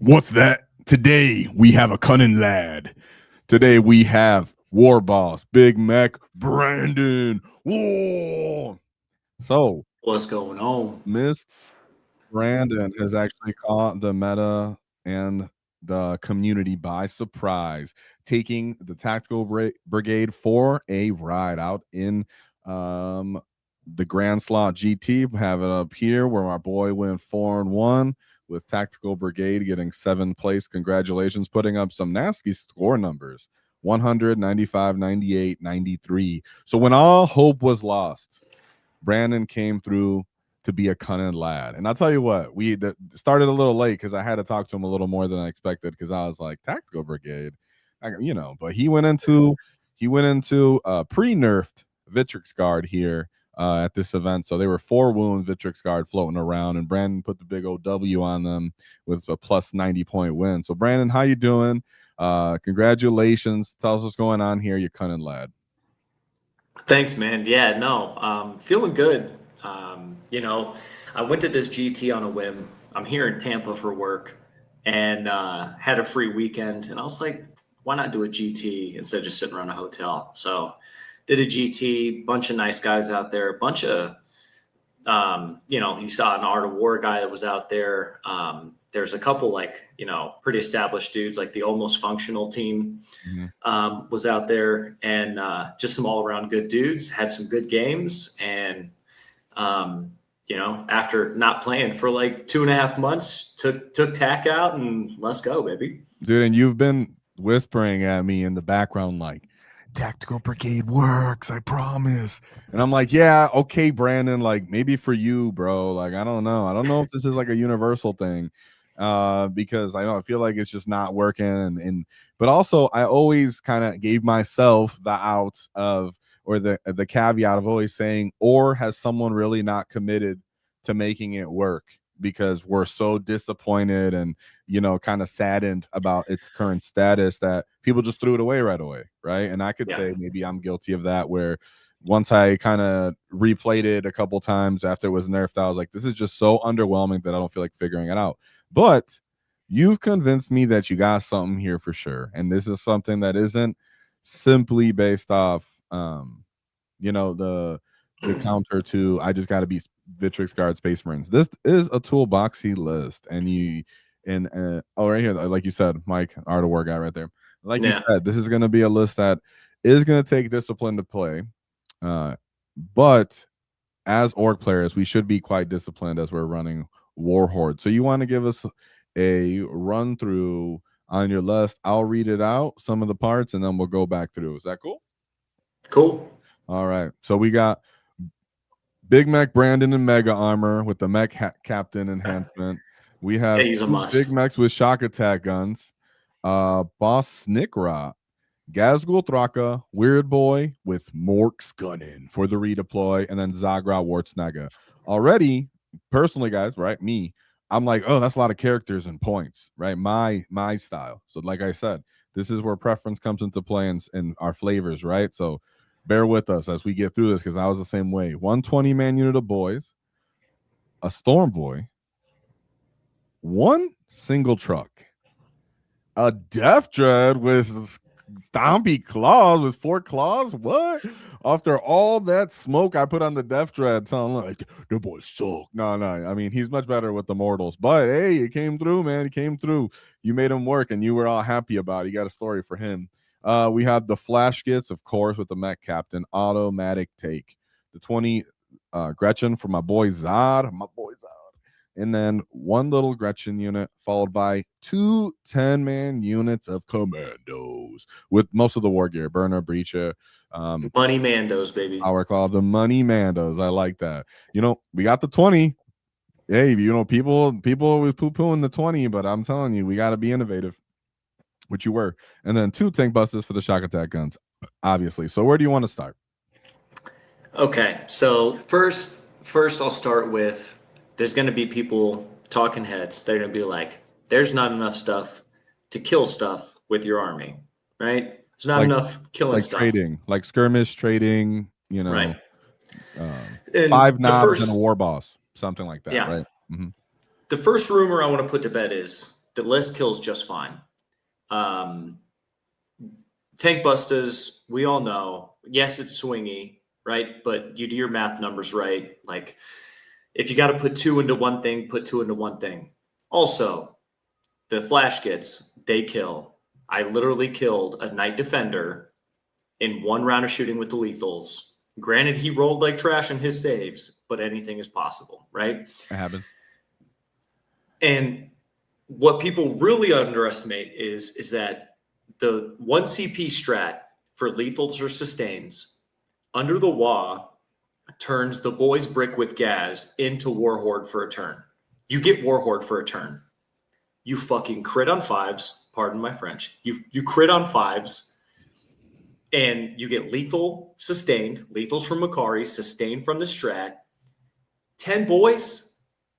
What's that? Today we have a cunning lad. Today we have War Boss, Big Mac, Brandon. Whoa! So, What's going on? Miss Brandon has actually caught the meta and the community by surprise, taking the Tactical Brigade for a ride out in the Grand Onslaught GT. We have it up here where my boy went 4-1 with Tactical Brigade getting 7th place. Congratulations, putting up some nasty score numbers. 100, 95, 98, 93. So when all hope was lost, Brandon came through to be a cunning lad. And I'll tell you what, we started a little late because I had to talk to him a little more than I expected because I was like, Tactical Brigade, but he went into pre-nerfed Vitrix Guard here at this event. So they were 4-wound Vitrix Guard floating around, and Brandon put the big old W on them with a plus 90-point win. So Brandon, how you doing? Congratulations. Tell us what's going on here, you cunning lad. Thanks, man. Yeah, no, feeling good. I went to this GT on a whim. I'm here in Tampa for work and had a free weekend. And I was like, why not do a GT instead of just sitting around a hotel? So did a GT, bunch of nice guys out there, a bunch of, you saw an Art of War guy that was out there. There's a couple pretty established dudes like the Almost Functional team was out there, and just some all around good dudes, had some good games. And, after not playing for like 2.5 months, took TAC out and let's go, baby. Dude, and you've been whispering at me in the background like, Tactical Brigade works, I promise. And I'm like, yeah, okay, Brandon, like maybe for you, bro. Like, I don't know if this is like a universal thing. Because I feel like it's just not working. But also I always kind of gave myself the outs of, or the caveat of always saying, or has someone really not committed to making it work because we're so disappointed and kind of saddened about its current status that people just threw it away right away, right? And I could say maybe I'm guilty of that, where once I kind of replayed it a couple times after it was nerfed, I was like, this is just so underwhelming that I don't feel like figuring it out. But you've convinced me that you got something here for sure, and this is something that isn't simply based off the counter to I just got to be Vitrix Guard Space Marines. This is a toolboxy list, and right here, like you said, Mike, Art of War guy right there. Like you said, this is going to be a list that is going to take discipline to play, but as orc players, we should be quite disciplined as we're running Warhorde. So you want to give us a run through on your list? I'll read it out, some of the parts, and then we'll go back through. Is that cool? Cool. All right. So we got Big Mac Brandon in Mega Armor with the Mech Captain enhancement. We have he's a must. Big Macs with shock attack guns. Boss Snikra, Ghazghkull Thraka, Weird Boy with Morks gunning for the redeploy, and then Zagra Wartsnaga. Already, personally, guys, right? I'm like, oh, that's a lot of characters and points, right? My style. So, like I said, this is where preference comes into play in our flavors, right? So bear with us as we get through this, because I was the same way. 120-man unit of boys, a Storm Boy, one single truck, a Death Dread with stompy claws with 4 claws. What? After all that smoke I put on the Death Dread, sound like the boy suck. No. I mean, he's much better with the mortals. But hey, it came through, man. It came through. You made him work, and you were all happy about it. You got a story for him. We have the Flash Kits, of course, with the Mech Captain, automatic take. The 20 Gretchen for my boy Zod. And then one little Gretchen unit, followed by 2 10-man units of commandos with most of the war gear, burner, breacher. Money Mandos, baby. Our call the Money Mandos. I like that. We got the 20. Hey, people always poo-pooing the 20, but I'm telling you, we got to be innovative, which you were. And then 2 tank busters for the shock attack guns, obviously. So where do you want to start? Okay, so first I'll start with, there's going to be people, talking heads, they're going to be like, there's not enough stuff to kill stuff with your army, right? There's not enough killing stuff. Trading, like skirmish trading, right. 5 knobs and a war boss, something like that, right? The first rumor I want to put to bed is the list kills just fine. Tank busters, we all know, yes, it's swingy, right? But you do your math numbers right. Like, if you got to put 2 into one thing, put 2 into one thing. Also, the flash gets, they kill. I literally killed a Knight Defender in 1 round of shooting with the lethals. Granted, he rolled like trash in his saves, but anything is possible, right? It happened. And what people really underestimate is that the 1 CP strat for lethals or sustains under the Waaagh turns the boys brick with Gaz into Warhorde for a turn. You get Warhorde for a turn. You fucking crit on 5s. Pardon my French. You crit on 5s, and you get lethal sustained. Lethals from Makari, sustained from the strat. 10 boys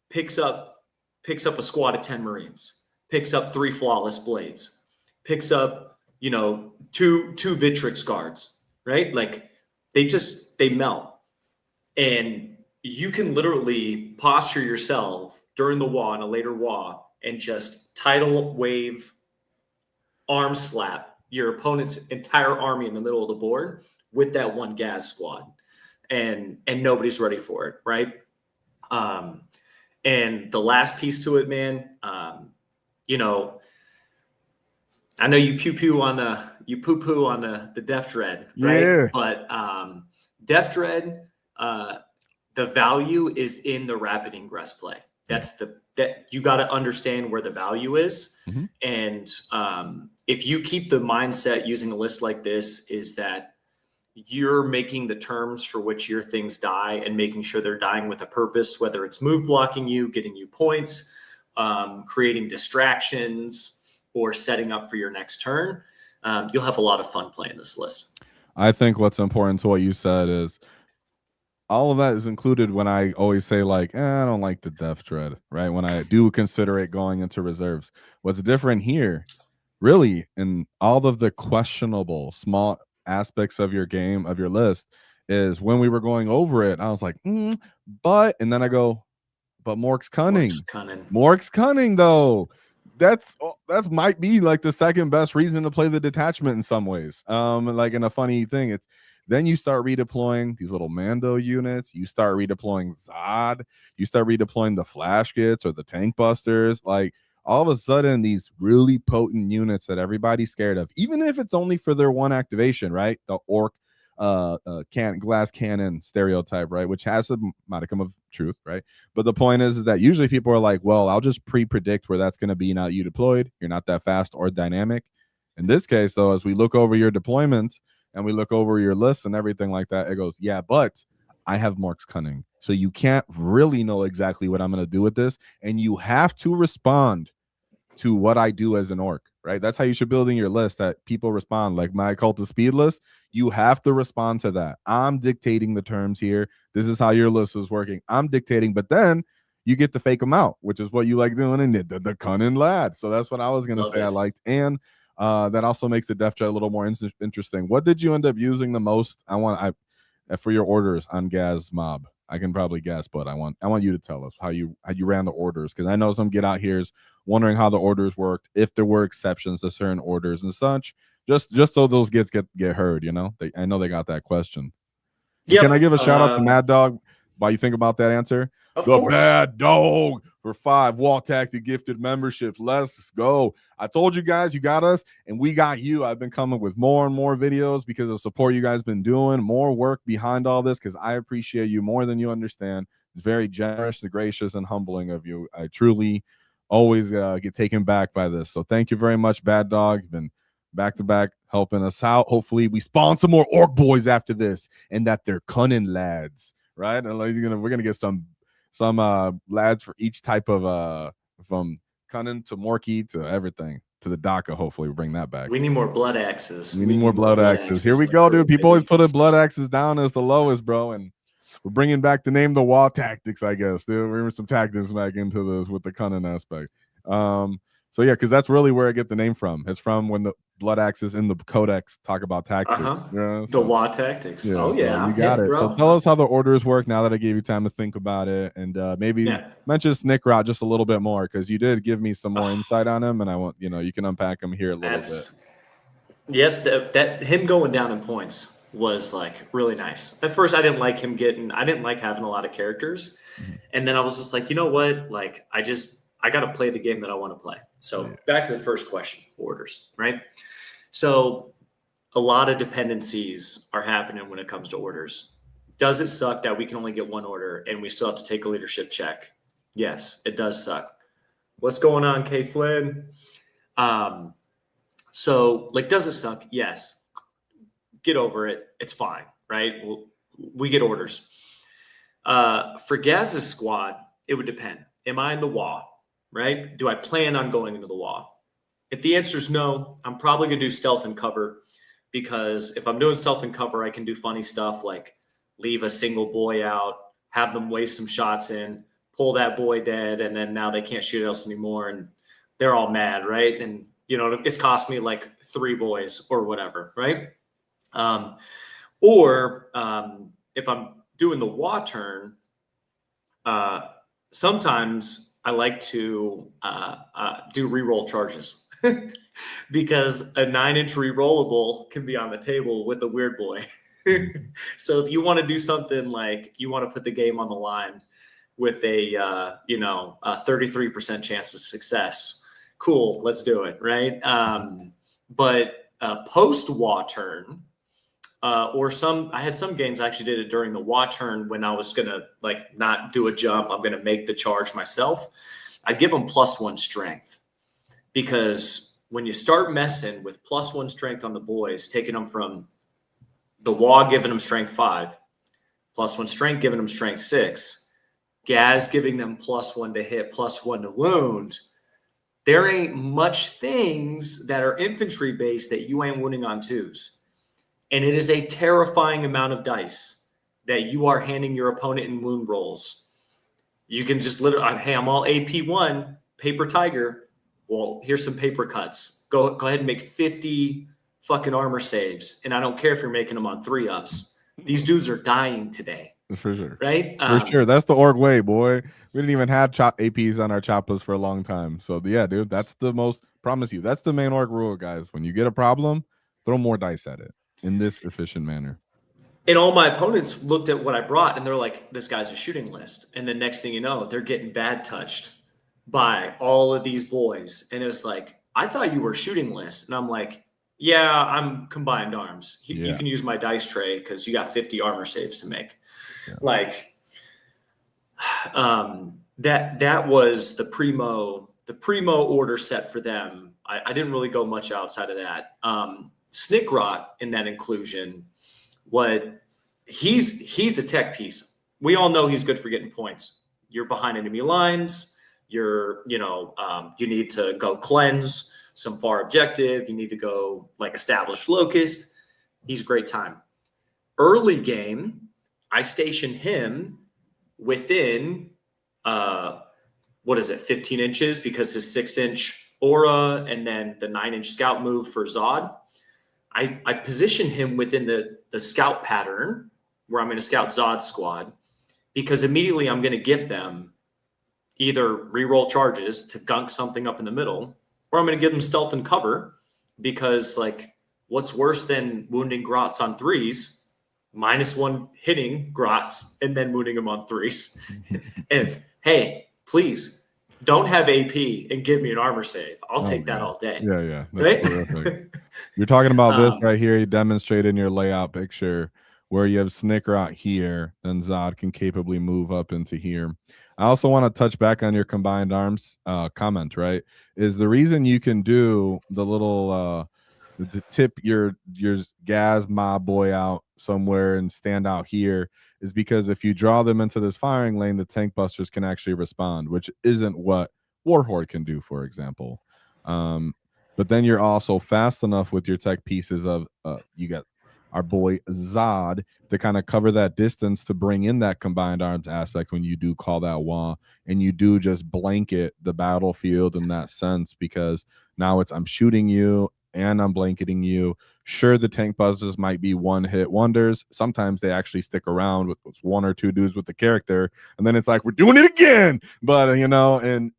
picks up a squad of 10 Marines. Picks up 3 flawless blades. Picks up, 2 Vitrix guards. Right? Like they melt. And you can literally posture yourself during the Waaagh and a later Waaagh and just tidal wave arm slap your opponent's entire army in the middle of the board with that 1 Gaz squad. And nobody's ready for it, right? And the last piece to it, man, I know you poo-poo on the Def Dread, right? Yeah. But Def Dread, the value is in the rapid ingress play. That you got to understand where the value is. Mm-hmm. And if you keep the mindset using a list like this, is that you're making the terms for which your things die and making sure they're dying with a purpose, whether it's move blocking you, getting you points, creating distractions, or setting up for your next turn, you'll have a lot of fun playing this list. I think what's important to what you said is all of that is included when I always say, like, I don't like the Def Dread, right? When I do consider it going into reserves. What's different here, really, in all of the questionable small aspects of your game, of your list, is when we were going over it, I was like, but, and then I go, but Mork's cunning. Mork's cunning, though. That might be like the second best reason to play the detachment in some ways. Like in a funny thing, it's then you start redeploying these little Mando units. You start redeploying Zod. You start redeploying the Flash Gits or the Tank Busters. Like all of a sudden, these really potent units that everybody's scared of, even if it's only for their 1 activation, right? The Ork glass cannon stereotype, right? Which has a modicum of truth, right? But the point is that usually people are like, well, I'll just pre-predict where that's going to be now that you deployed. You're not that fast or dynamic. In this case, though, as we look over your deployment and we look over your list and everything like that, it goes, yeah, but I have Mork's cunning. So you can't really know exactly what I'm going to do with this. And you have to respond to what I do as an orc, right? That's how you should build in your list, that people respond. Like my Cult of Speed list, you have to respond to that. I'm dictating the terms here. This is how your list is working. I'm dictating, but then you get to fake them out, which is what you like doing in the cunning lad. So that's what I was going to say I liked. And that also makes the Def Dread a little more interesting. What did you end up using the most? For your orders on Gaz Mob. I can probably guess, but I want you to tell us how you ran the orders, because I know some get out here is wondering how the orders worked, if there were exceptions to certain orders and such, just so those get heard. I know they got that question. Yep. Can I give a shout out to Mad Dog while you think about that answer? Of course. Bad Dog for 5 Waaagh Tactic gifted memberships. Let's go. I told you guys, you got us and we got you. I've been coming with more and more videos because of support you guys been doing, more work behind all this, because I appreciate you more than you understand. It's very generous and gracious and humbling of you. I truly always get taken back by this. So thank you very much, Bad Dog. You've been back to back helping us out. Hopefully we spawn some more orc boys after this, and that they're cunning lads, right? And we're gonna get some lads for each type of from cunning to Morky to everything to the DACA. Hopefully we bring that back. We need more blood axes. We need more blood axes. Here we go, dude. People always put blood axes down as the lowest, bro, and we're bringing back the name the Waaagh tactics, I guess. Dude, we're bringing some tactics back into this with the cunning aspect. So yeah, because that's really where I get the name from. It's from when the Blood Axes in the Codex talk about tactics. You know? The Waaagh tactics. Yeah, Oh yeah, you got it, bro. So tell us how the orders work now that I gave you time to think about it, and maybe mention Snickrot just a little bit more, because you did give me some more insight on him, and I want you can unpack him here a little bit. Yep, that him going down in points was like really nice. At first, I didn't like having a lot of characters, and then I was just like, you know what? Like, I got to play the game that I want to play. So back to the first question, orders, right? So a lot of dependencies are happening when it comes to orders. Does it suck that we can only get one order and we still have to take a leadership check? Yes, it does suck. What's going on, K. Flynn? So, like, does it suck? Yes. Get over it. It's fine, right? We get orders. For Gaz's squad, it would depend. Am I in the Waaagh, right? Do I plan on going into the Waaagh? If the answer is no, I'm probably going to do stealth and cover, because if I'm doing stealth and cover, I can do funny stuff like leave a single boy out, have them waste some shots in, pull that boy dead, and then now they can't shoot us anymore, and they're all mad, right? And it's cost me like 3 boys or whatever, right? Or if I'm doing the Waaagh turn, sometimes I like to do reroll charges because a 9-inch rerollable can be on the table with a weird boy. So if you want to do something like you want to put the game on the line with a 33% chance of success, cool, let's do it, right? But post Waaagh turn, I had some games I actually did it during the Waaagh turn when I was gonna like not do a jump. I'm gonna make the charge myself. I'd give them +1 strength, because when you start messing with +1 strength on the boys, taking them from the Waaagh giving them strength 5, +1 strength giving them strength 6, Gaz giving them +1 to hit, +1 to wound. There ain't much things that are infantry based that you ain't wounding on 2s. And it is a terrifying amount of dice that you are handing your opponent in wound rolls. You can just literally, hey, I'm all AP1, paper tiger. Well, here's some paper cuts. Go ahead and make 50 fucking armor saves. And I don't care if you're making them on 3-ups. These dudes are dying today. For sure. Right? For sure. That's the org way, boy. We didn't even have APs on our chop list for a long time. So yeah, dude, that's the most, promise you, that's the main org rule, guys. When you get a problem, throw more dice at it in this efficient manner. And all my opponents looked at what I brought and they're like, this guy's a shooting list. And the next thing you know, they're getting bad touched by all of these boys. And it's like, I thought you were shooting list. And I'm like, yeah, I'm combined arms. You can use my dice tray because you got 50 armor saves to make. Yeah. Like, that was the primo order set for them. I didn't really go much outside of that. Snickrot in that inclusion, he's a tech piece. We all know he's good for getting points. You're behind enemy lines. You need to go cleanse some far objective. You need to go like establish locust. He's a great time. Early game, I station him within 15 inches because his 6-inch aura and then the 9-inch scout move for Zod. I position him within the scout pattern where I'm going to scout Zod's squad, because immediately I'm going to give them either reroll charges to gunk something up in the middle, or I'm going to give them stealth and cover, because like what's worse than wounding Grots on 3s, -1 hitting Grots and then wounding them on 3s. And hey, please don't have AP and give me an armor save. I'll take that all day. Yeah. That's terrific. You're talking about this right here. You demonstrate in your layout picture where you have Snickrot here, then Zod can capably move up into here. I also want to touch back on your combined arms comment, right? Is the reason you can do the little to tip your Gaz mob boy out somewhere and stand out here is because if you draw them into this firing lane, the tank busters can actually respond, which isn't what Warhorde can do, for example. But then you're also fast enough with your tech pieces of you got our boy Zod to kind of cover that distance to bring in that combined arms aspect when you do call that Waaagh, and you do just blanket the battlefield in that sense, because now it's I'm shooting you and I'm blanketing you. Sure, the tank busters might be one hit wonders. Sometimes they actually stick around with one or two dudes with the character, and then it's like we're doing it again. But and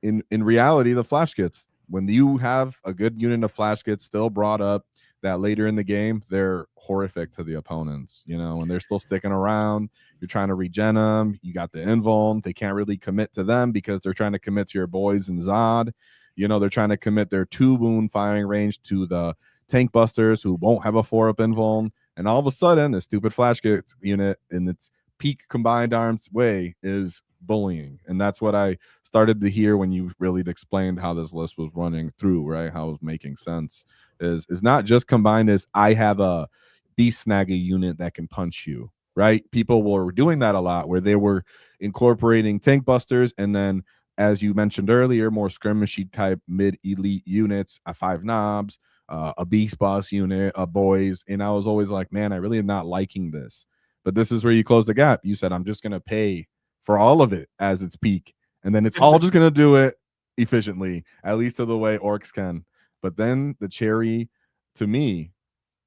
in reality, the flash kits, when you have a good unit of flash kits still brought up, that later in the game they're horrific to the opponents, and they're still sticking around. You're trying to regen them. You got the invuln. They can't really commit to them because they're trying to commit to your boys in Zod. They're trying to commit their 2 wound firing range to the tank busters who won't have a 4-up invuln. And all of a sudden, a stupid flash kit unit in its peak combined arms way is bullying. And that's what I started to hear when you really explained how this list was running through, right? How it was making sense is not just combined as I have a beast snaggy unit that can punch you, right? People were doing that a lot where they were incorporating tank busters and then, as you mentioned earlier, more skirmishy type mid elite units, a 5 knobs, a beast boss unit, a boys. And I was always like, man, I really am not liking this. But this is where you close the gap. You said, I'm just going to pay for all of it as its peak. And then it's all just going to do it efficiently, at least to the way orcs can. But then the cherry, to me,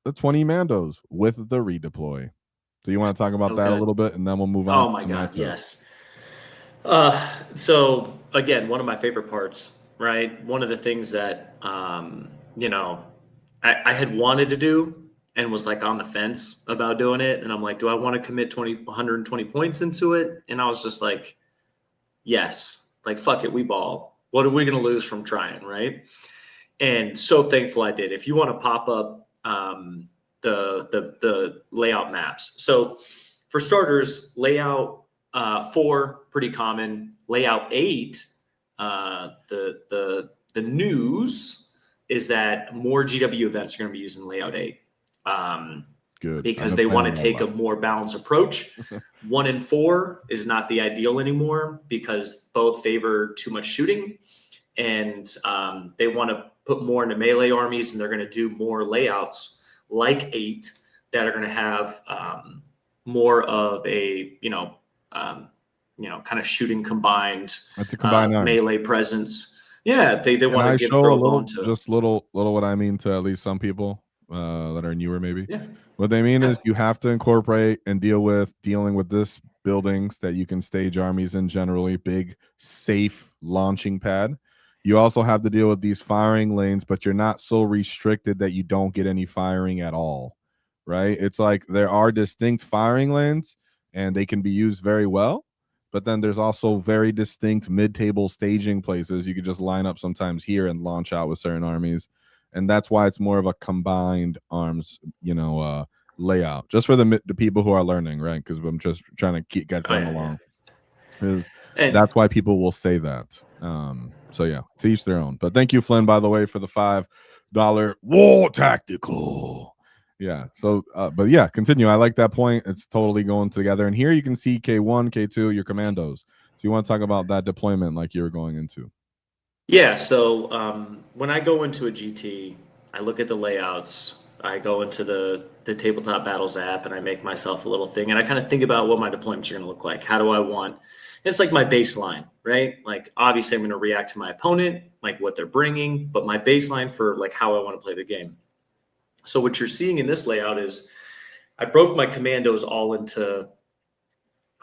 the 20 mandos with the redeploy. So you want to talk about that a little bit, and then we'll move on. Oh my God, yes. So again, one of my favorite parts, right? One of the things that I had wanted to do and was like on the fence about doing it, and I'm like, do I want to commit 120 points into it? And I was just like, yes, like fuck it, we ball. What are we gonna lose from trying, right? And so thankful I did. If you want to pop up the layout maps, so for starters, layout 4 pretty common. Layout 8, the news is that more GW events are going to be using layout 8. Good. Because they want to take a more balanced approach. 1 and 4 is not the ideal anymore because both favor too much shooting, and they want to put more into melee armies, and they're going to do more layouts like 8 that are going to have more of a kind of shooting combined melee presence. Yeah, they want to give throw a little, just little what I mean to at least some people that are newer, maybe. Yeah. What they mean is you have to incorporate and dealing with this buildings that you can stage armies in, generally big, safe launching pad. You also have to deal with these firing lanes, but you're not so restricted that you don't get any firing at all, right? It's like there are distinct firing lanes and they can be used very well, but then there's also very distinct mid-table staging places. You could just line up sometimes here and launch out with certain armies. And that's why it's more of a combined arms, layout, just for the people who are learning, right? Because I'm just trying to get them along. That's why people will say that. So yeah, to each their own. But thank you, Flynn, by the way, for the $5 war tactical. Yeah. So, but yeah, continue. I like that point. It's totally going together. And here you can see K1, K2, your commandos. So you want to talk about that deployment like you were going into? Yeah. So when I go into a GT, I look at the layouts. I go into the Tabletop Battles app and I make myself a little thing. And I kind of think about what my deployments are going to look like. How do I want? It's like my baseline, right? Like obviously I'm going to react to my opponent, like what they're bringing, but my baseline for like how I want to play the game. So what you're seeing in this layout is I broke my commandos all into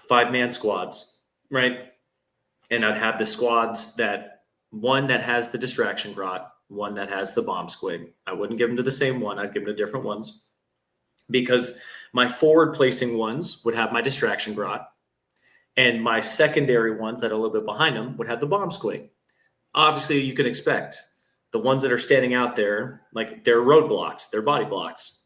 5-man squads, right? And I'd have the squads that one that has the distraction grot, one that has the bomb squig. I wouldn't give them to the same one. I'd give them to different ones because my forward placing ones would have my distraction grot, and my secondary ones that are a little bit behind them would have the bomb squig. Obviously, you can expect the ones that are standing out there, like they're roadblocks, they're body blocks.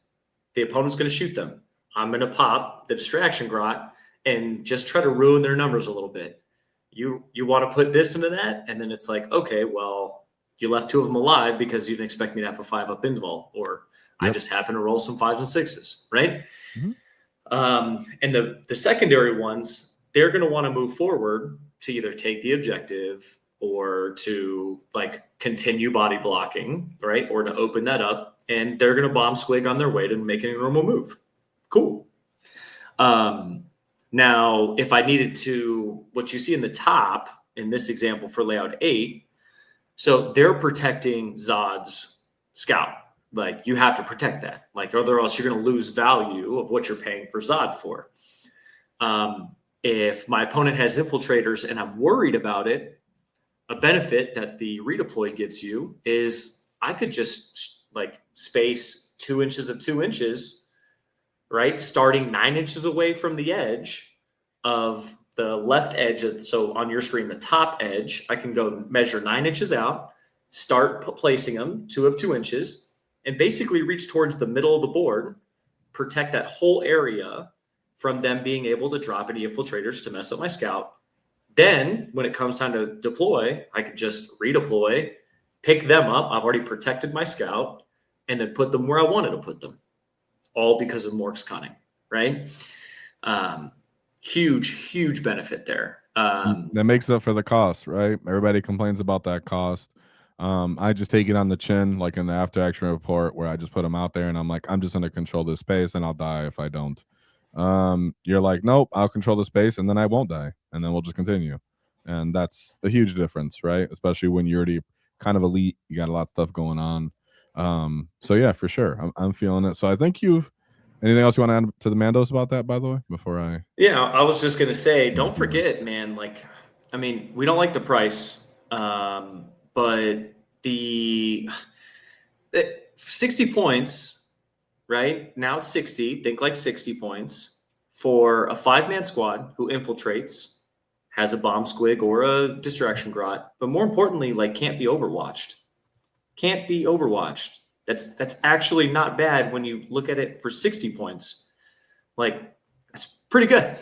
The opponent's going to shoot them. I'm going to pop the distraction grot and just try to ruin their numbers a little bit. You want to put this into that, and then it's like, okay, well, you left 2 of them alive because you didn't expect me to have a 5-up invul, or I just happen to roll some 5s and 6s, right? Mm-hmm. And the secondary ones, they're going to want to move forward to either take the objective or to like continue body blocking, right? Or to open that up, and they're going to bomb squig on their way to making a normal move. Cool. Now, if I needed to, what you see in the top in this example for layout 8, so they're protecting Zod's scout. Like, you have to protect that, like, or else you're going to lose value of what you're paying for Zod for. If my opponent has infiltrators and I'm worried about it, a benefit that the redeploy gives you is I could just like space 2 inches of 2 inches, right? Starting 9 inches away from the edge of the left edge. So on your screen, the top edge, I can go measure 9 inches out, start placing them 2 of 2 inches, and basically reach towards the middle of the board, protect that whole area from them being able to drop any infiltrators to mess up my scout. Then when it comes time to deploy, I can just redeploy, pick them up. I've already protected my scout, and then put them where I wanted to put them, all because of Mork's cunning, right? Huge benefit there. That makes up for the cost, right? Everybody complains about that cost. I just take it on the chin, like in the after action report, where I just put them out there and I'm like, I'm just going to control this space and I'll die if I don't. You're like, nope, I'll control the space and then I won't die, and then we'll just continue. And that's a huge difference, right? Especially when you're already kind of elite, you got a lot of stuff going on. So yeah, for sure, I'm feeling it. So I think anything else you want to add to the Mandos about that, by the way, before I? Yeah, I was just gonna say, don't forget, man. Like, I mean, we don't like the price, but the 60 points. Right now it's 60. Think like 60 points for a 5-man squad who infiltrates, has a bomb squig or a distraction grot, but more importantly, like, can't be overwatched. Can't be overwatched. That's actually not bad when you look at it for 60 points. Like, that's pretty good.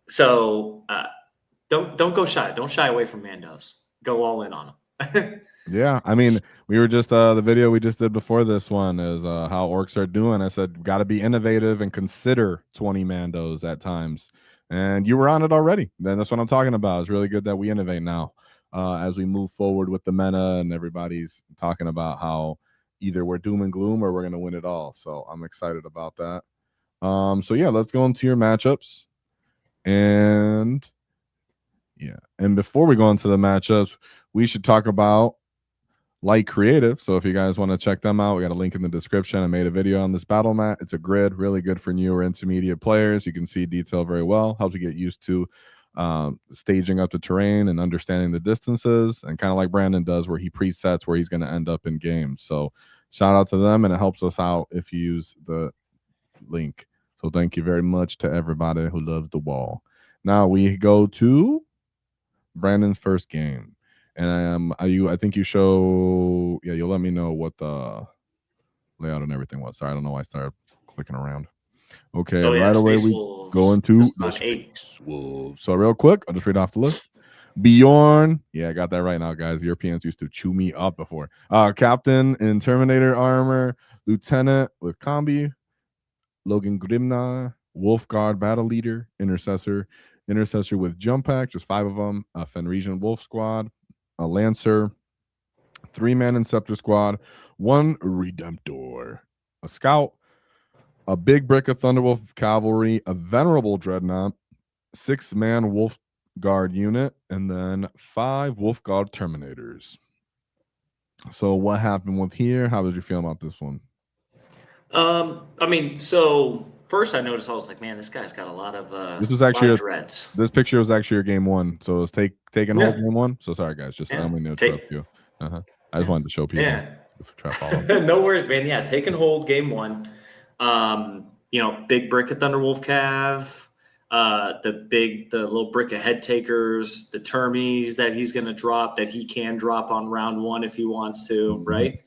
So don't go shy. Don't shy away from Mandos. Go all in on them. Yeah, I mean, we were just the video we just did before this one is how orcs are doing. I said, got to be innovative and consider 20 Mandos at times, and you were on it already. Then that's what I'm talking about. It's really good that we innovate now as we move forward with the meta, and everybody's talking about how either we're doom and gloom or we're going to win it all. So I'm excited about that. So yeah, let's go into your matchups, and yeah, and before we go into the matchups, we should talk about Light Creative. So if you guys want to check them out, we got a link in the description. I made a video on this battle mat. It's a grid, really good for newer intermediate players. You can see detail very well, helps you get used to staging up the terrain and understanding the distances, and kind of like Brandon does, where he presets where he's going to end up in games. So shout out to them, and it helps us out if you use the link. So thank you very much to everybody who loves the wall. Now we go to Brandon's first game. And I think you show, yeah, you'll let me know what the layout and everything was. Sorry, I don't know why I started clicking around. Okay, right away we go into the Space Wolves. So real quick, I'll just read off the list. Bjorn, yeah, I got that right now, guys. Europeans used to chew me up before. Captain in Terminator armor, Lieutenant with combi, Logan Grimnar, Wolfguard battle leader, Intercessor with jump pack, just 5 of them, a Fenrisian Wolf squad, a Lancer, 3-man Inceptor squad, 1 Redemptor, a Scout, a big brick of Thunderwolf cavalry, a Venerable Dreadnought, 6-man Wolf Guard unit, and then 5 Wolf Guard Terminators. So what happened with here? How did you feel about this one? I mean, so first I noticed, I was like, man, this guy's got a lot of this was actually dreads. This picture was actually your game 1, so it was taking hold game 1. So sorry guys, just I'm going to interrupt you. I just wanted to show people. No worries, man. Yeah, taking hold game 1. You know, big brick of Thunderwolf Cav, the little brick of Head Takers, the Termies that he's going to drop, that he can drop on round 1 if he wants to, right?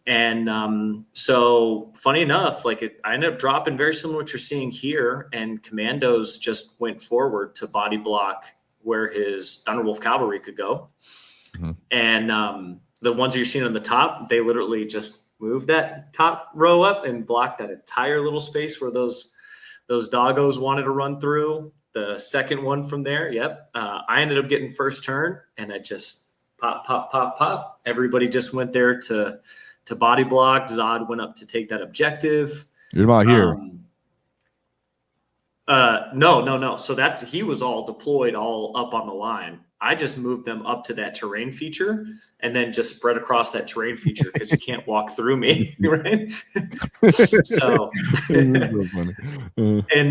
And so funny enough, like I ended up dropping very similar to what you're seeing here, and Commandos just went forward to body block where his Thunderwolf cavalry could go. And the ones you're seeing on the top, they literally just moved that top row up and blocked that entire little space where those doggos wanted to run through. the second one from there. Yep. I ended up getting first turn, and I just pop, pop, pop, pop. Everybody just went there to body block. Zod went up to take that objective. You're not here. No. So he was all deployed, all up on the line. I just moved them up to that terrain feature and then just spread across that terrain feature because you can't walk through me, right? So, and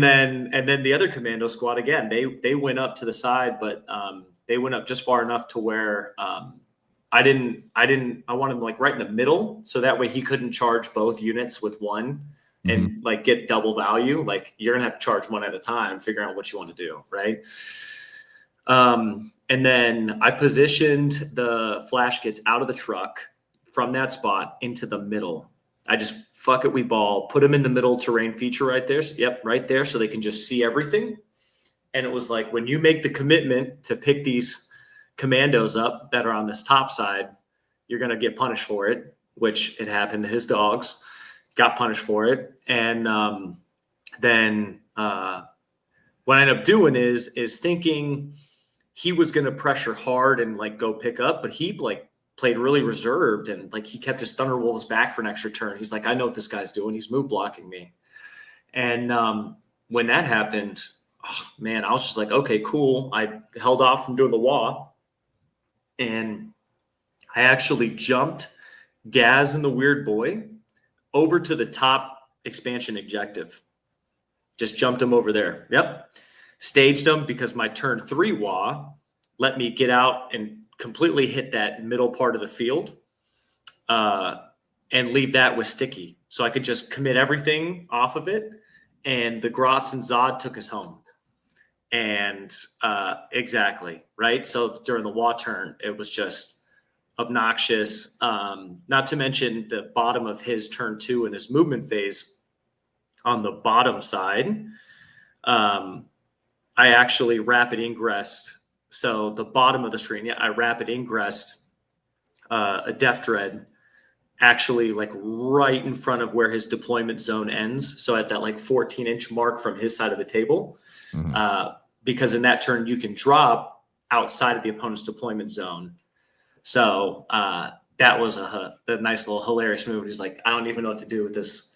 then the other commando squad again, they went up to the side, but they went up just far enough to where I wanted him like right in the middle, so that way he couldn't charge both units with one and like get double value. Like you're gonna have to charge one at a time, figure out what you want to do, right? And then I positioned the flash kits out of the truck from that spot into the middle. I just fuck it, we ball, put them in the middle terrain feature right there. Yep, right there, so they can just see everything. And it was like, when you make the commitment to pick these commandos up that are on this top side, you're gonna get punished for it, which it happened to his dogs. Got punished for it. And then what I ended up doing is thinking he was going to pressure hard and like go pick up, but he like played really reserved and like he kept his Thunderwolves back for an extra turn. He's like, I know what this guy's doing. He's move blocking me. And when that happened, oh, man, I was just like, okay, cool. I held off from doing the Waaagh, and I actually jumped Gaz and the Weird Boy over to the top expansion objective. Just jumped him over there. Yep. Staged him because my turn 3 Waaagh let me get out and completely hit that middle part of the field and leave that with Sticky. So I could just commit everything off of it. And the Grots and Zod took us home. And exactly, right? So during the Waaagh turn, it was just obnoxious. Not to mention the bottom of his turn 2 and his movement phase on the bottom side. I actually rapid ingressed. So the bottom of the screen, I rapid ingressed a Def Dread actually like right in front of where his deployment zone ends. So at that like 14-inch mark from his side of the table, because in that turn you can drop outside of the opponent's deployment zone. So that was a nice little hilarious move. He's like, I don't even know what to do with this,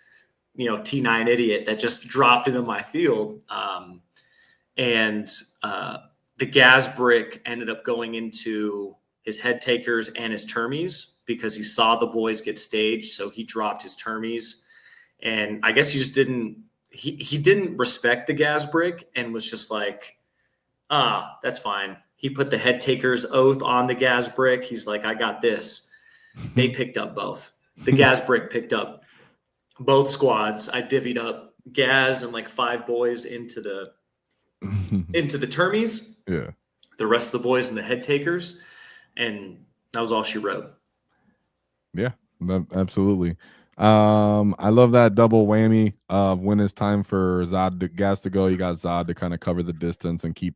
T9 idiot that just dropped into my field. And the Gaz brick ended up going into his head takers and his termies because he saw the boys get staged. So he dropped his termies, and I guess he just didn't respect the Gaz brick and was just like, that's fine. He put the head taker's oath on the Gaz brick. He's like, I got this. They picked up both. The Gaz brick picked up both squads. I divvied up Gaz and like 5 boys into the termies. Yeah. The rest of the boys and the head takers. And that was all she wrote. Yeah, absolutely. I love that double whammy of when it's time for Gaz to go. You got Zod to kind of cover the distance and keep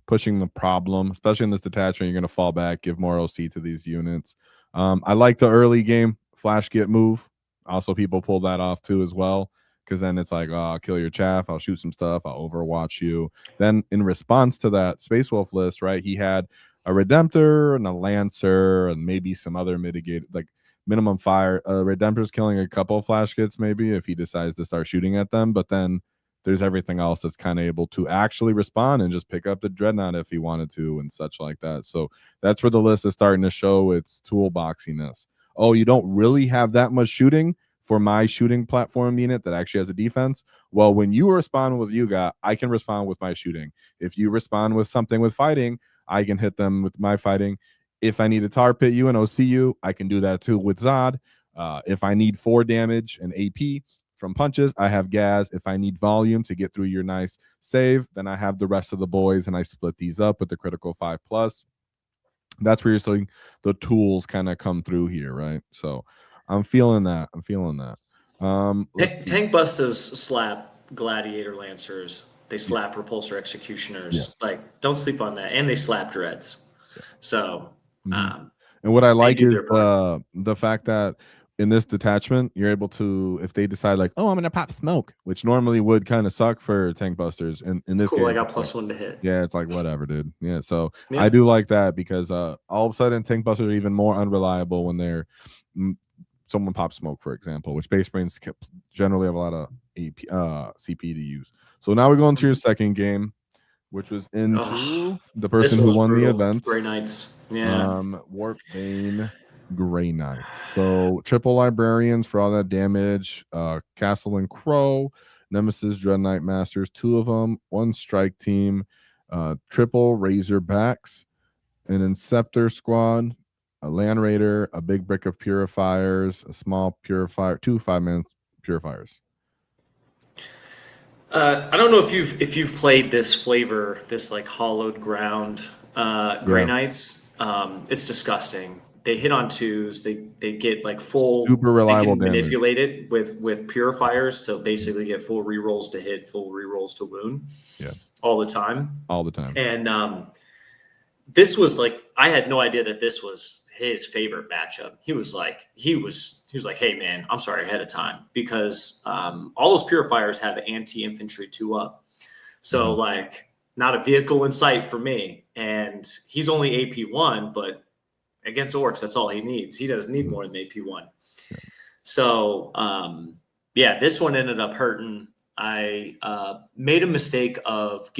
pushing the problem, especially in this detachment. You're going to fall back, give more OC to these units. I like the early game flash get move. Also, people pull that off too as well, because then it's like, I'll kill your chaff, I'll shoot some stuff, I'll overwatch you. Then in response to that Space Wolf list, right, he had a Redemptor and a Lancer and maybe some other mitigated, like minimum fire. Redemptor's killing a couple of flash kits maybe if he decides to start shooting at them, but then there's everything else that's kind of able to actually respond and just pick up the Dreadnought if he wanted to and such like that. So that's where the list is starting to show its toolboxiness. Oh, you don't really have that much shooting for my shooting platform unit that actually has a defense? Well, when you respond with Yuga, I can respond with my shooting. If you respond with something with fighting, I can hit them with my fighting. If I need to tar pit you and OC you, I can do that too with Zod. If I need 4 damage and AP from punches, I have Gaz. If I need volume to get through your nice save, then I have the rest of the boys, and I split these up with the critical 5+. That's where you're seeing the tools kind of come through here, right? So I'm feeling that. Tank busters slap Gladiator Lancers. They slap Repulsor Executioners. Yeah. Like, don't sleep on that. And they slap Dreads. So, and what I like is the fact that in this detachment, you're able to, if they decide like, oh, I'm gonna pop smoke, which normally would kind of suck for tank busters. In this Cool, game, I got +1 to hit. yeah, it's like whatever, dude. Yeah, so Yeah. I do like that because all of a sudden tank busters are even more unreliable when they're someone pops smoke, for example, which base brains generally have a lot of AP, CP to use. So now we go into your second game, which was into the person who won the event. Grey Knights. Yeah. Warp Bane Grey Knights. So triple librarians for all that damage. Castle and Crow, Nemesis Dread Knight Masters, 2 of them, 1 strike team, triple Razorbacks, an Inceptor squad, a Land Raider, a big brick of purifiers, a small purifier, 2 5-man purifiers. I don't know if you've played this flavor, this like hollowed ground Grey Knights. It's disgusting. They hit on 2s. They get like full super reliable damage. Manipulated with purifiers, so basically get full rerolls to hit, full rerolls to wound. Yeah, all the time. And this was like, I had no idea that this was his favorite matchup. He was like, hey man, I'm sorry ahead of time, because all those purifiers have anti-infantry 2-up. So like not a vehicle in sight for me. And he's only AP1, but against Orks, that's all he needs. He doesn't need more than AP1. So yeah, this one ended up hurting. I made a mistake of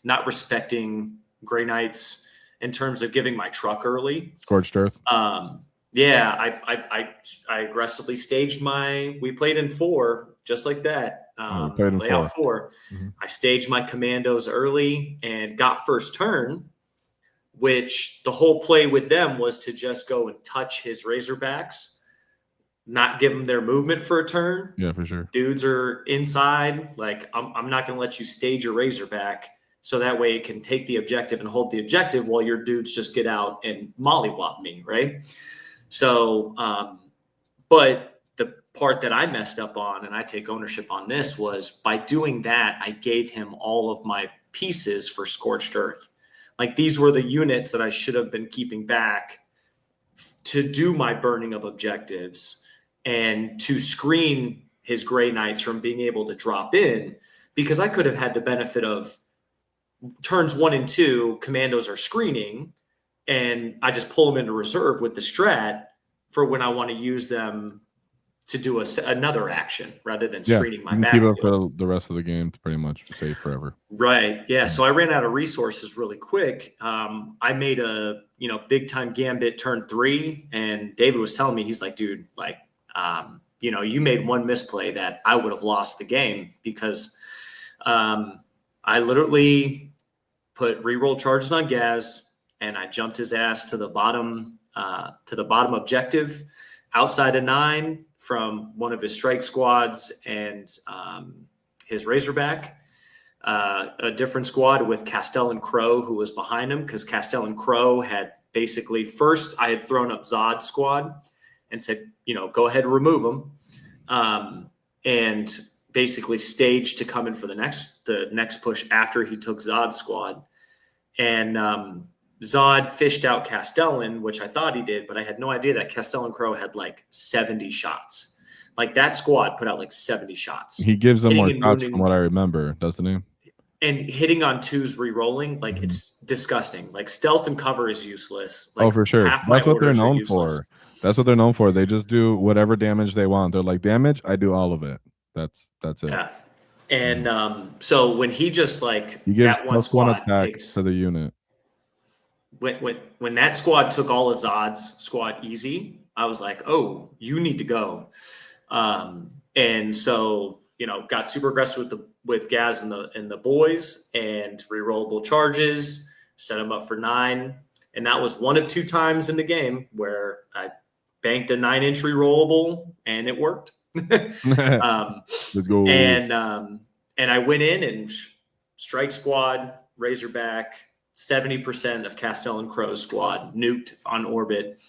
not respecting Grey Knights in terms of giving my truck early. Scorched Earth. Yeah, I aggressively staged we played in 4, just like that. Layout 4. I staged my commandos early and got first turn, which the whole play with them was to just go and touch his Razorbacks, not give them their movement for a turn. Yeah, for sure. Dudes are inside. Like, I'm not going to let you stage your Razorback so that way it can take the objective and hold the objective while your dudes just get out and mollywop me, right? So, but the part that I messed up on, and I take ownership on this, was by doing that, I gave him all of my pieces for Scorched Earth. Like, these were the units that I should have been keeping back to do my burning of objectives and to screen his Grey Knights from being able to drop in, because I could have had the benefit of turns 1 and 2, commandos are screening, and I just pull them into reserve with the strat for when I want to use them to do another action rather than screening my backfield. Keep it for the rest of the game to pretty much save forever. Right. Yeah. So I ran out of resources really quick. I made a big time gambit turn 3, and David was telling me, he's like, dude, like, you made one misplay that I would have lost the game, because I literally put reroll charges on Gaz, and I jumped his ass to the bottom objective outside of 9 from one of his strike squads and his Razorback. A different squad with Castell and Crow, who was behind him, because Castell and Crow had basically, first I had thrown up Zod's squad and said, go ahead and remove them, and basically staged to come in for the next push after he took Zod's squad. And Zod fished out Castellan, which I thought he did, but I had no idea that Castellan Crow had like 70 shots. Like, that squad put out like 70 shots. He gives them more shots from what I remember, doesn't he? And hitting on 2s re-rolling, like, it's disgusting. Like, stealth and cover is useless. Like, for sure. That's what they're known for. That's what they're known for. They just do whatever damage they want. They're like, damage, I do all of it. That's it. Yeah. And so when he just like he gives that one squad takes to the unit. When that squad took all of Zod's squad easy, I was like, oh, you need to go. And so, got super aggressive with Gaz and the boys, and rerollable charges, set them up for 9. And that was one of 2 times in the game where I banked a 9-inch rerollable, and it worked. Let's go. And I went in and strike squad, Razorback, 70% of Castell and Crow's squad nuked on orbit.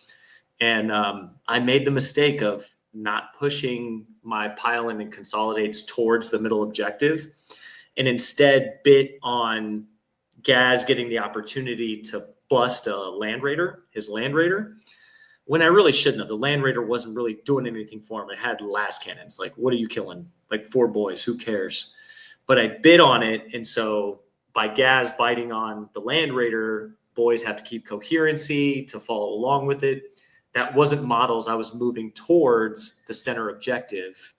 And I made the mistake of not pushing my pile-in and consolidates towards the middle objective, and instead bit on Gaz getting the opportunity to bust his Land Raider. when I really shouldn't have. The Land Raider wasn't really doing anything for him. It had last cannons. Like, what are you killing? Like 4 boys, who cares? But I bid on it, and so by Gaz biting on the Land Raider, boys have to keep coherency to follow along with it. That wasn't models. I was moving towards the center objective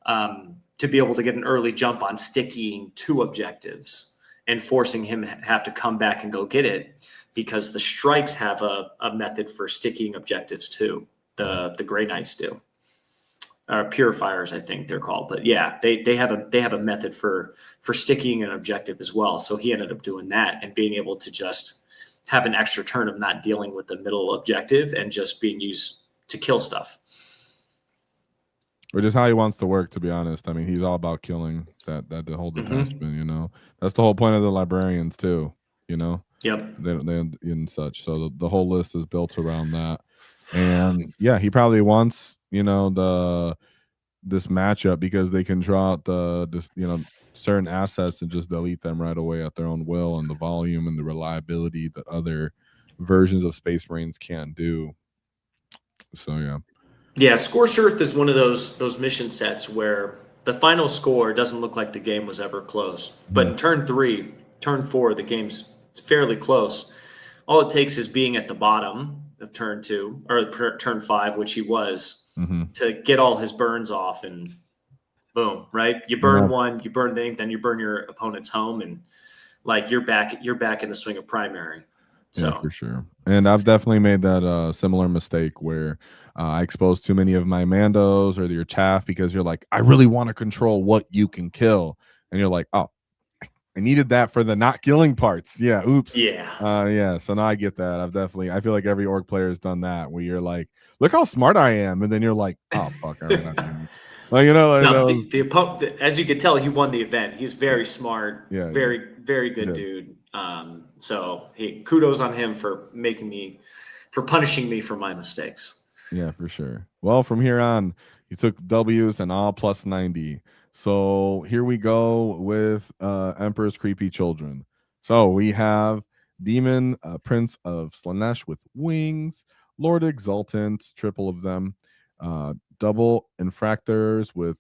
to be able to get an early jump on sticking 2 objectives and forcing him to have to come back and go get it, because the strikes have a method for sticking objectives too. The Grey Knights do. Purifiers, I think they're called, but yeah, they have a method for sticking an objective as well. So he ended up doing that and being able to just have an extra turn of not dealing with the middle objective and just being used to kill stuff. Which is how he wants to work, to be honest. I mean, he's all about killing that the whole detachment. You know, that's the whole point of the librarians too. You know. Yep. They and such. So the whole list is built around that. And yeah, he probably wants, you know, this matchup because they can draw out certain assets and just delete them right away at their own will, and the volume and the reliability that other versions of Space Marines can't do. So yeah. Yeah, Scorched Earth is one of those mission sets where the final score doesn't look like the game was ever close. But in turn 3, turn 4, the game's fairly close. All it takes is being at the bottom of turn 2 or turn 5, which he was, to get all his burns off, and boom, right? You burn one, you burn the ink, then you burn your opponent's home, and like you're back in the swing of primary. So yeah, for sure. And I've definitely made that similar mistake where I exposed too many of my Mandos or your chaff because you're like, I really want to control what you can kill, and you're like, oh, I needed that for the not killing parts. Yeah. Oops. Yeah. Yeah. So now I get that. I feel like every orc player has done that where you're like, look how smart I am. And then you're like, oh, fuck. All right. Like, you know, like the opponent, as you could tell, he won the event. He's very smart. Yeah. Very, very good dude. So kudos on him for punishing me for my mistakes. Yeah, for sure. Well, from here on, you took W's and all plus 90. So here we go with Emperor's Creepy Children. So we have Demon Prince of Slanesh with wings, Lord Exultant, triple of them, double Infractors with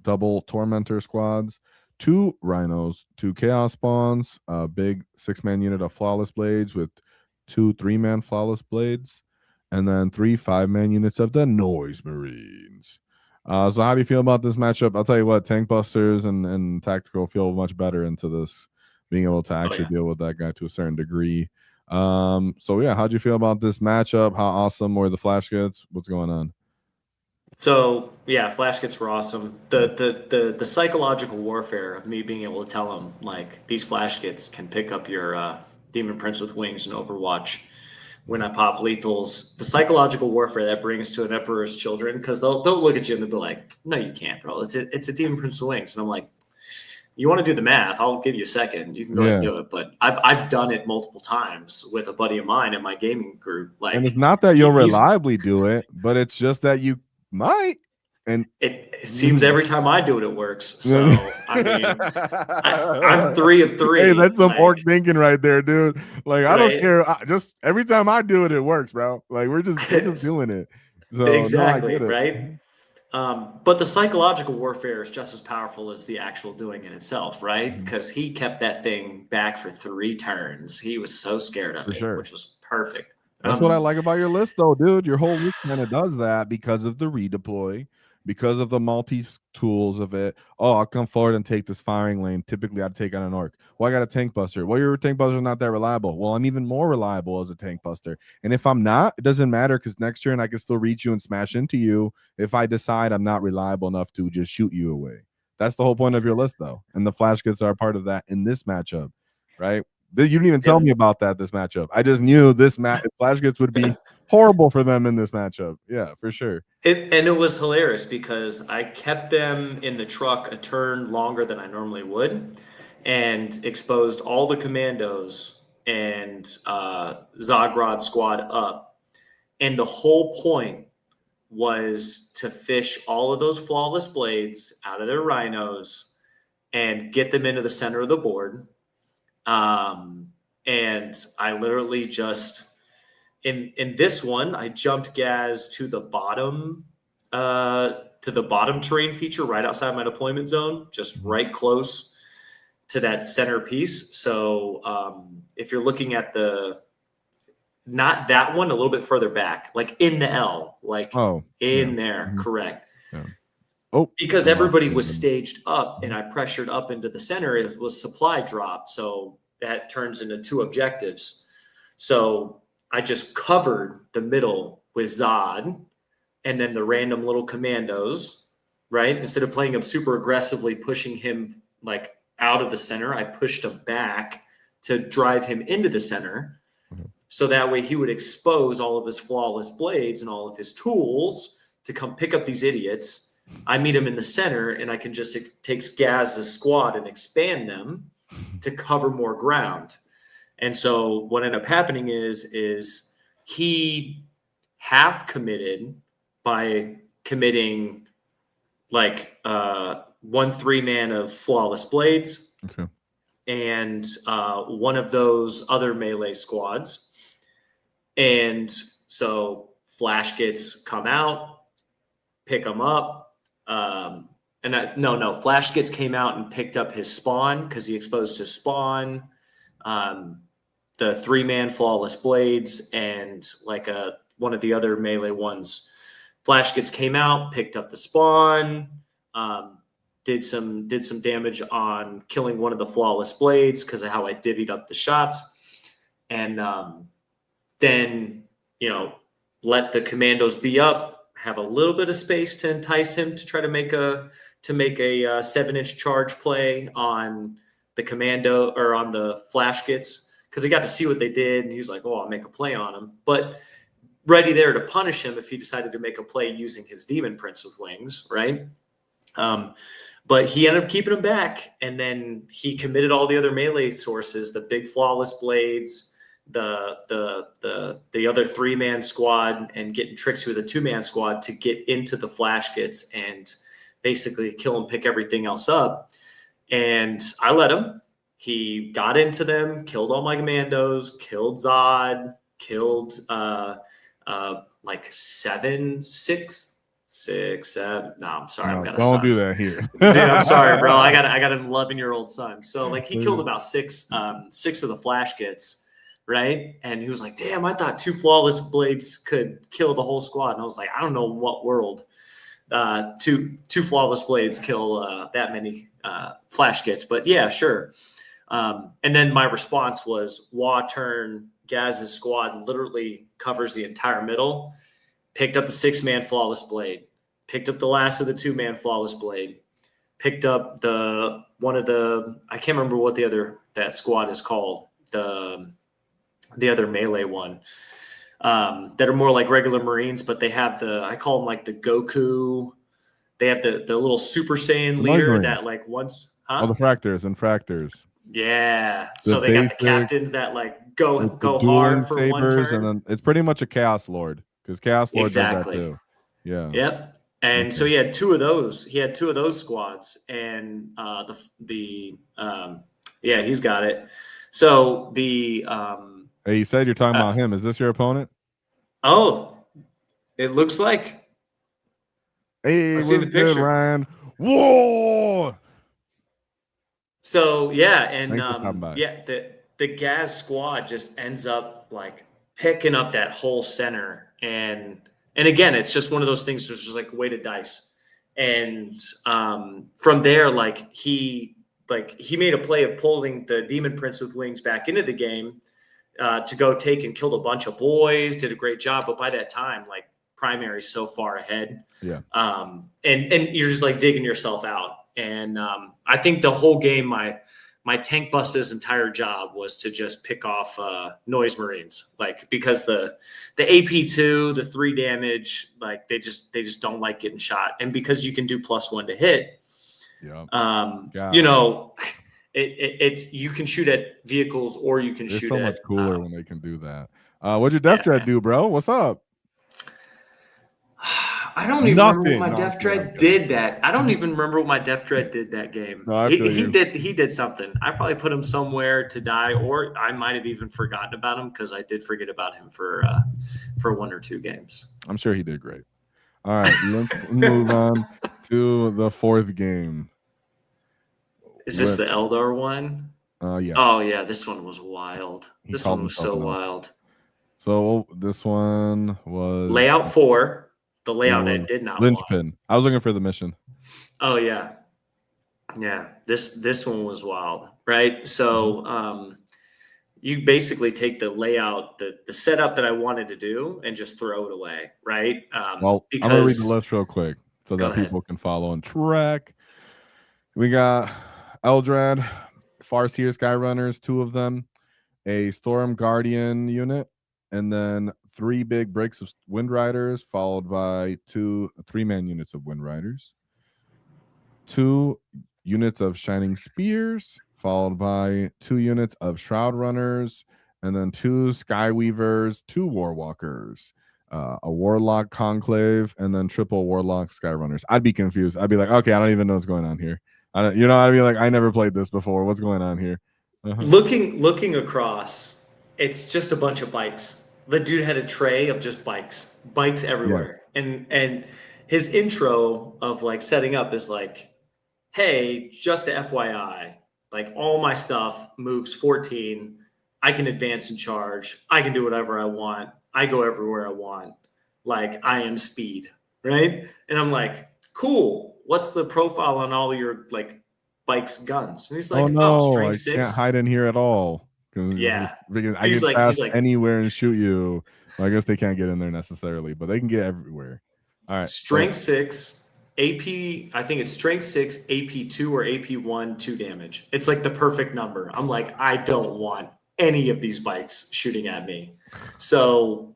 double Tormentor squads, 2 Rhinos, 2 Chaos Spawns, a big 6-man unit of Flawless Blades with 2 3-man Flawless Blades, and then 3 5-man units of the Noise Marines. So how do you feel about this matchup? I'll tell you what, Tank Busters and Tactical feel much better into this, being able to actually deal with that guy to a certain degree. So yeah, how'd you feel about this matchup? How awesome were the flash kits? What's going on? So yeah, flash kits were awesome. The psychological warfare of me being able to tell him like these flash kits can pick up your Demon Prince with wings in Overwatch when I pop lethals. The psychological warfare that brings to an Emperor's Children, because they'll look at you and they'll be like, "No, you can't, bro. It's a Demon Prince with wings." And I'm like, "You want to do the math? I'll give you a second. You can go ahead and do it." But I've done it multiple times with a buddy of mine in my gaming group. Like, and it's not that you'll reliably do it, but it's just that you might. And it seems every time I do it, it works. So I mean, I'm 3 of 3. Hey, that's some orc thinking right there, dude. Like, I don't care. Just every time I do it, it works, bro. Like we're just doing it. So, exactly, no, right? But the psychological warfare is just as powerful as the actual doing it itself, right? Because he kept that thing back for 3 turns. He was so scared of it, which was perfect. That's what I like about your list, though, dude. Your whole list kind of does that because of the redeploy, because of the multi-tools of it. Oh, I'll come forward and take this firing lane. Typically, I'd take on an orc. Well, I got a tank buster. Well, your tank buster is not that reliable. Well, I'm even more reliable as a tank buster. And if I'm not, it doesn't matter because next turn I can still reach you and smash into you if I decide I'm not reliable enough to just shoot you away. That's the whole point of your list, though. And the flash kits are a part of that in this matchup, right? You didn't even tell me about this matchup. I just knew this flash kits would be horrible for them in this matchup. Yeah, for sure. And it was hilarious because I kept them in the truck a turn longer than I normally would and exposed all the commandos and Zagrod squad up. And the whole point was to fish all of those flawless blades out of their rhinos and get them into the center of the board. And I literally just in this one, I jumped Gaz to the bottom terrain feature right outside my deployment zone, just right close to that center piece. So if you're looking at not that one, a little bit further back, like in the L, like there, correct. Yeah. Because everybody was staged up and I pressured up into the center, it was supply drop. So that turns into 2 objectives. So I just covered the middle with Zod and then the random little commandos, right? Instead of playing him super aggressively, pushing him like out of the center, I pushed him back to drive him into the center. So that way he would expose all of his flawless blades and all of his tools to come pick up these idiots. I meet him in the center and I can just take Gaz's squad and expand them to cover more ground. And so what ended up happening is he half committed by committing like 1 3-man of flawless blades and 1 of those other melee squads. And so flash gets come out, pick them up. Flash gets came out and picked up his spawn because he exposed his spawn, the 3-man flawless blades, and like one of the other melee ones. Flash gets came out, picked up the spawn, did some damage on killing one of the flawless blades because of how I divvied up the shots, and then let the commandos be up. Have a little bit of space to entice him to try to make a 7-inch charge play on the commando or on the flash gets because he got to see what they did and he was like, oh, I'll make a play on him. But ready there to punish him if he decided to make a play using his Demon Prince with wings, right? But he ended up keeping him back, and then he committed all the other melee sources, the big flawless blades, the other 3-man squad, and getting Trixie with a 2-man squad to get into the flash gets and basically kill and pick everything else up. And I let him. He got into them, killed all my commandos, killed Zod, killed like 7, 6, 7. No, I'm sorry. No, I've got a don't son. do that here. Dude, I'm sorry, bro. I got an 11-year-old son. So like he killed about 6 of the flash gets. Right. And he was like, damn, I thought 2 flawless blades could kill the whole squad. And I was like, I don't know what world 2 flawless blades kill that many flash gets. But yeah, sure. And then my response was Waaagh turn, Gaz's squad literally covers the entire middle, picked up the 6-man flawless blade, picked up the last of the 2-man flawless blade, picked up I can't remember what that squad is called. The other melee one that are more like regular Marines, but they have I call them like the Goku. They have the little Super Saiyan leader that like once, the fractors. Yeah. So they got the captains that like go hard for one turn. And then it's pretty much a Chaos Lord because Chaos Lord does that too. Yeah. Yep. And so he had 2 of those. He had 2 of those squads, and he's got it. So Hey, you said you're talking about him. Is this your opponent? Oh, it looks like. Hey, I see the picture, good, Ryan. Whoa! So yeah, and the Gaz squad just ends up like picking up that whole center, and again, it's just one of those things. It's just like weighted dice, and from there, he made a play of pulling the Demon Prince with wings back into the game. To go take and killed a bunch of boys, did a great job. But by that time, like primary's so far ahead. Yeah. And you're just like digging yourself out. And I think the whole game, my tank buster's entire job was to just pick off noise Marines, like because the AP2, the 3 damage, like they just don't like getting shot. And because you can do +1 to hit, it's you can shoot at vehicles or you can shoot at. It's so much cooler when they can do that. What'd your Death Dread do, bro? What's up? I don't even remember what Nothing. my No, Def I'm kidding, I'm Dread kidding. did that. I don't even remember what my Def Dread did that game. No, I feel you. He did something. I probably put him somewhere to die, or I might have even forgotten about him because I did forget about him for 1 or 2 games. I'm sure he did great. All right, let's move on to the 4th game. Is this the Eldar one? Yeah. Oh yeah, this one was wild. He This called one was himself so an elf. wild. So this one was Layout 4. The it layout I was did not want. Linchpin. I was looking for the mission. Oh yeah. Yeah. This one was wild, right? So you basically take the layout, the setup that I wanted to do and just throw it away, right? Well, I'm gonna read the Because list real quick so Go that ahead. people can follow and track. We got Eldrad, Farseer Skyrunners, 2 of them, a Storm Guardian unit, and then 3 big breaks of Wind Riders, followed by 2 3-man units of Wind Riders, 2 units of Shining Spears, followed by 2 units of Shroud Runners, and then 2 Skyweavers, 2 Warwalkers, a Warlock Conclave, and then triple Warlock Skyrunners. I'd be confused. I'd be like, okay, I don't even know what's going on here. I'd be like, I never played this before. What's going on here? Looking across, it's just a bunch of bikes. The dude had a tray of just bikes everywhere. Yes. And his intro of like setting up is like, hey, just a FYI, like all my stuff moves 14. I can advance and charge. I can do whatever I want. I go everywhere I want. Like I am speed, right? And I'm like, cool. What's the profile on all your like bikes, guns? And he's like, Oh no, strength I 6. can't hide in here at all. Yeah. I He's get like, past anywhere and shoot you. Well, I guess they can't get in there necessarily, but they can get everywhere. All right. strength 6, AP, I think it's strength 6, AP 2 or AP 1, 2 damage. It's like the perfect number. I'm like, I don't want any of these bikes shooting at me. So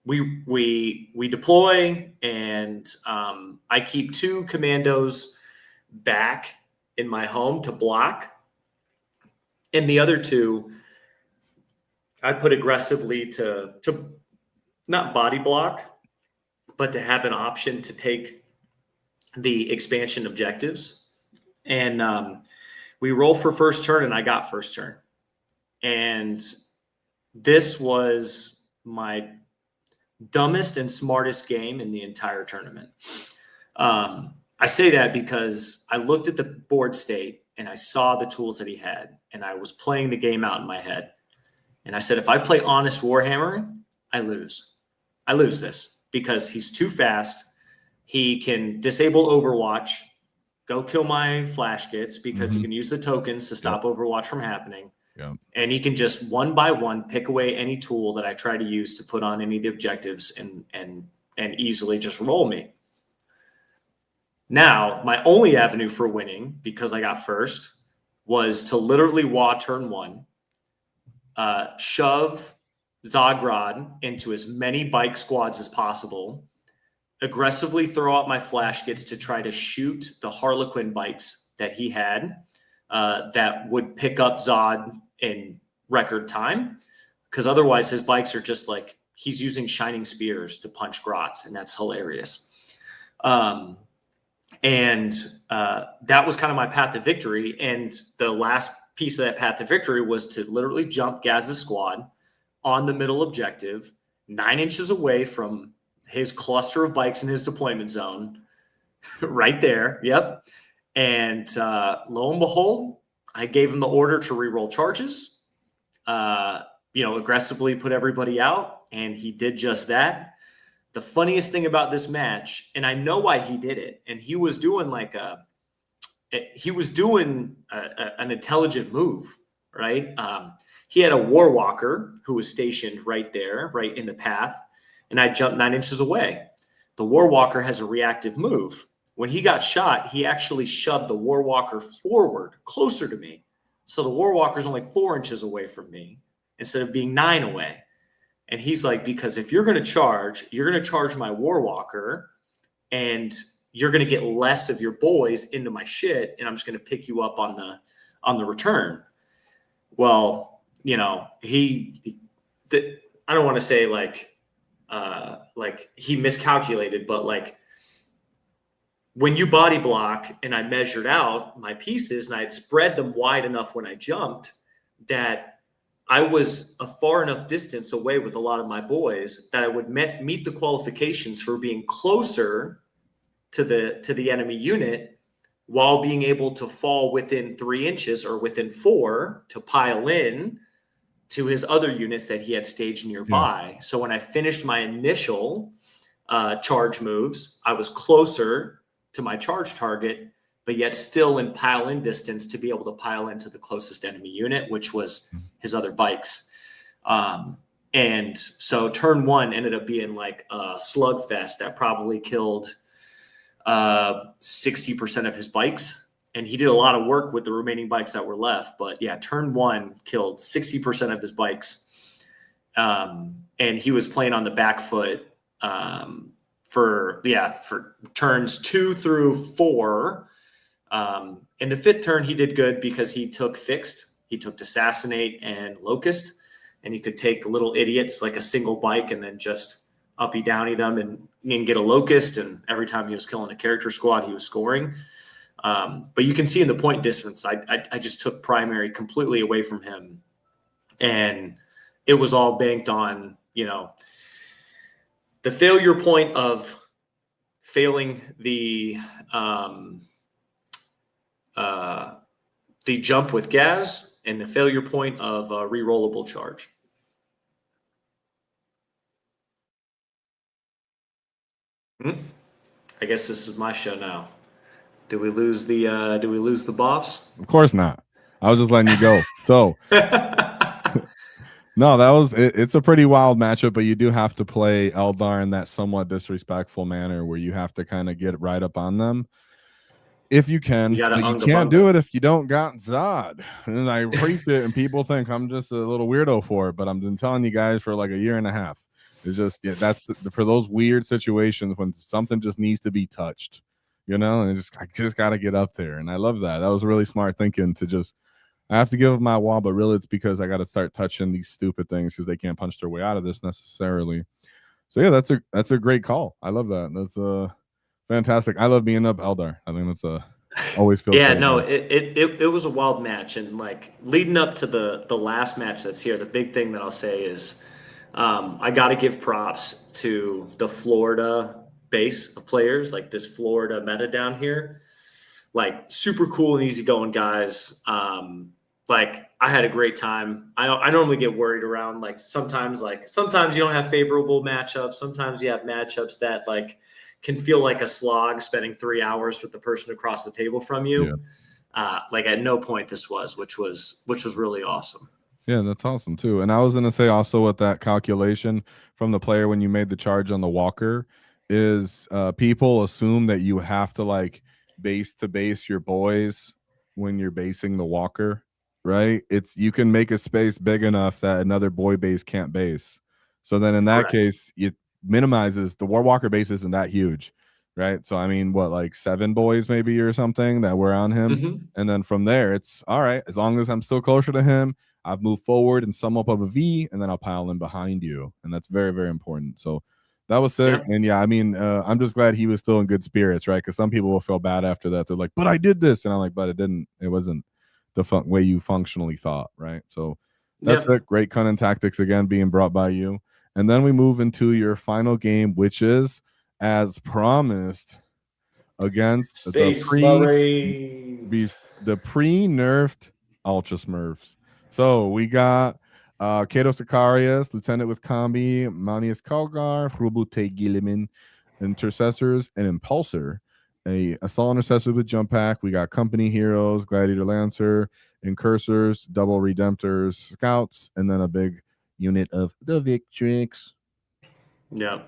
we deploy, and I keep 2 commandos back in my home to block, and the other 2 I put aggressively to not body block, but to have an option to take the expansion objectives. And we roll for first turn, and I got first turn. And this was my dumbest and smartest game in the entire tournament. I say that because I looked at the board state and I saw the tools that he had, and I was playing the game out in my head. And I said, if I play Honest Warhammer, I lose. I lose this because he's too fast. He can disable Overwatch, go kill my flash kits because he can use the tokens to stop Overwatch from happening. Yeah. And he can just one by one pick away any tool that I try to use to put on any of the objectives and easily just roll me. Now, my only avenue for winning, because I got first, was to literally Waaagh turn 1, shove Zogrod into as many bike squads as possible, aggressively throw out my flash kits to try to shoot the Harlequin bikes that he had that would pick up Zod in record time, because otherwise his bikes are just like, he's using Shining Spears to punch Grots, and that's hilarious. And that was kind of my path to victory. And the last piece of that path to victory was to literally jump Gaz's squad on the middle objective, 9 inches away from his cluster of bikes in his deployment zone, right there. Yep. And lo and behold, I gave him the order to reroll charges, aggressively put everybody out, and he did just that. The funniest thing about this match, and I know why he did it, and he was doing an intelligent move, right? He had a Warwalker who was stationed right there, right in the path, and I jumped 9 inches away. The Warwalker has a reactive move. When he got shot, he actually shoved the Warwalker forward, closer to me. So the Warwalker's only 4 inches away from me instead of being 9 away. And he's like, because if you're going to charge my Warwalker, and you're going to get less of your boys into my shit, and I'm just going to pick you up on the return. Well, I don't want to say like he miscalculated, but like when you body block and I measured out my pieces and I had spread them wide enough when I jumped that I was a far enough distance away with a lot of my boys that I would meet the qualifications for being closer to the enemy unit while being able to fall within 3 inches or within 4 to pile in to his other units that he had staged nearby. Yeah. So when I finished my initial charge moves, I was closer to my charge target, but yet still in pile-in distance to be able to pile into the closest enemy unit, which was his other bikes. And so turn 1 ended up being like a slugfest that probably killed 60% of his bikes. And he did a lot of work with the remaining bikes that were left. But yeah, turn 1 killed 60% of his bikes. And he was playing on the back foot for turns 2 through 4. In the 5th turn, he did good because he took fixed. He took assassinate and locust. And he could take little idiots like a single bike and then just uppy downy them and get a locust. And every time he was killing a character squad, he was scoring. But you can see in the point difference, I just took primary completely away from him. And it was all banked on, the failure point of failing the jump with Gaz and the failure point of a rerollable charge. I guess this is my show now. Do we lose the boss? Of course not. I was just letting you go. So no, that was it's a pretty wild matchup, but you do have to play Aeldari in that somewhat disrespectful manner where you have to kind of get right up on them if you can. But you can't do it if you don't got Zod. And I preach it, and people think I'm just a little weirdo for it, but I've been telling you guys for like a year and a half. It's just that's for those weird situations when something just needs to be touched. And I just got to get up there. And I love that. That was really smart thinking to just, I have to give them my wall, but really it's because I got to start touching these stupid things because they can't punch their way out of this necessarily. So yeah, that's a great call. I love that. That's fantastic. I love being up Aeldari. I think that's always feels yeah, no, it was a wild match. And like leading up to the last match that's here, the big thing that I'll say is I got to give props to the Florida base of players, like this Florida meta down here, like super cool and easygoing guys. Like I had a great time. I normally get worried around sometimes you don't have favorable matchups. Sometimes you have matchups that like can feel like a slog spending 3 hours with the person across the table from you. Yeah. Like at no point this was, which was really awesome. Yeah, that's awesome too. And I was gonna say also with that calculation from the player when you made the charge on the walker is people assume that you have to like base to base your boys when you're basing the walker, right? You can make a space big enough that another boy base can't base. So then in that case, it minimizes the war walker base isn't that huge, right? So I mean, what, like 7 boys maybe or something that were on him, and then from there it's all right. As long as I'm still closer to him, I've moved forward and sum up of a V, and then I'll pile in behind you, and that's very, very important. So that was sick. Yeah. And yeah, I mean, I'm just glad he was still in good spirits, right? Because some people will feel bad after that. They're like, but I did this. And I'm like, but it wasn't the way you functionally thought, right? So that's it. Great cunning tactics again being brought by you. And then we move into your final game, which is, as promised, against Space Marines. the pre-nerfed Ultra Smurfs. So we got Kato Sicarius, Lieutenant with Combi, Manius Kalgar, Hrubute Gilliman, Intercessors, and Impulsor. A Assault Intercessor with Jump Pack. We got Company Heroes, Gladiator Lancer, Incursors, Double Redemptors, Scouts, and then a big unit of the Victrix. Yeah.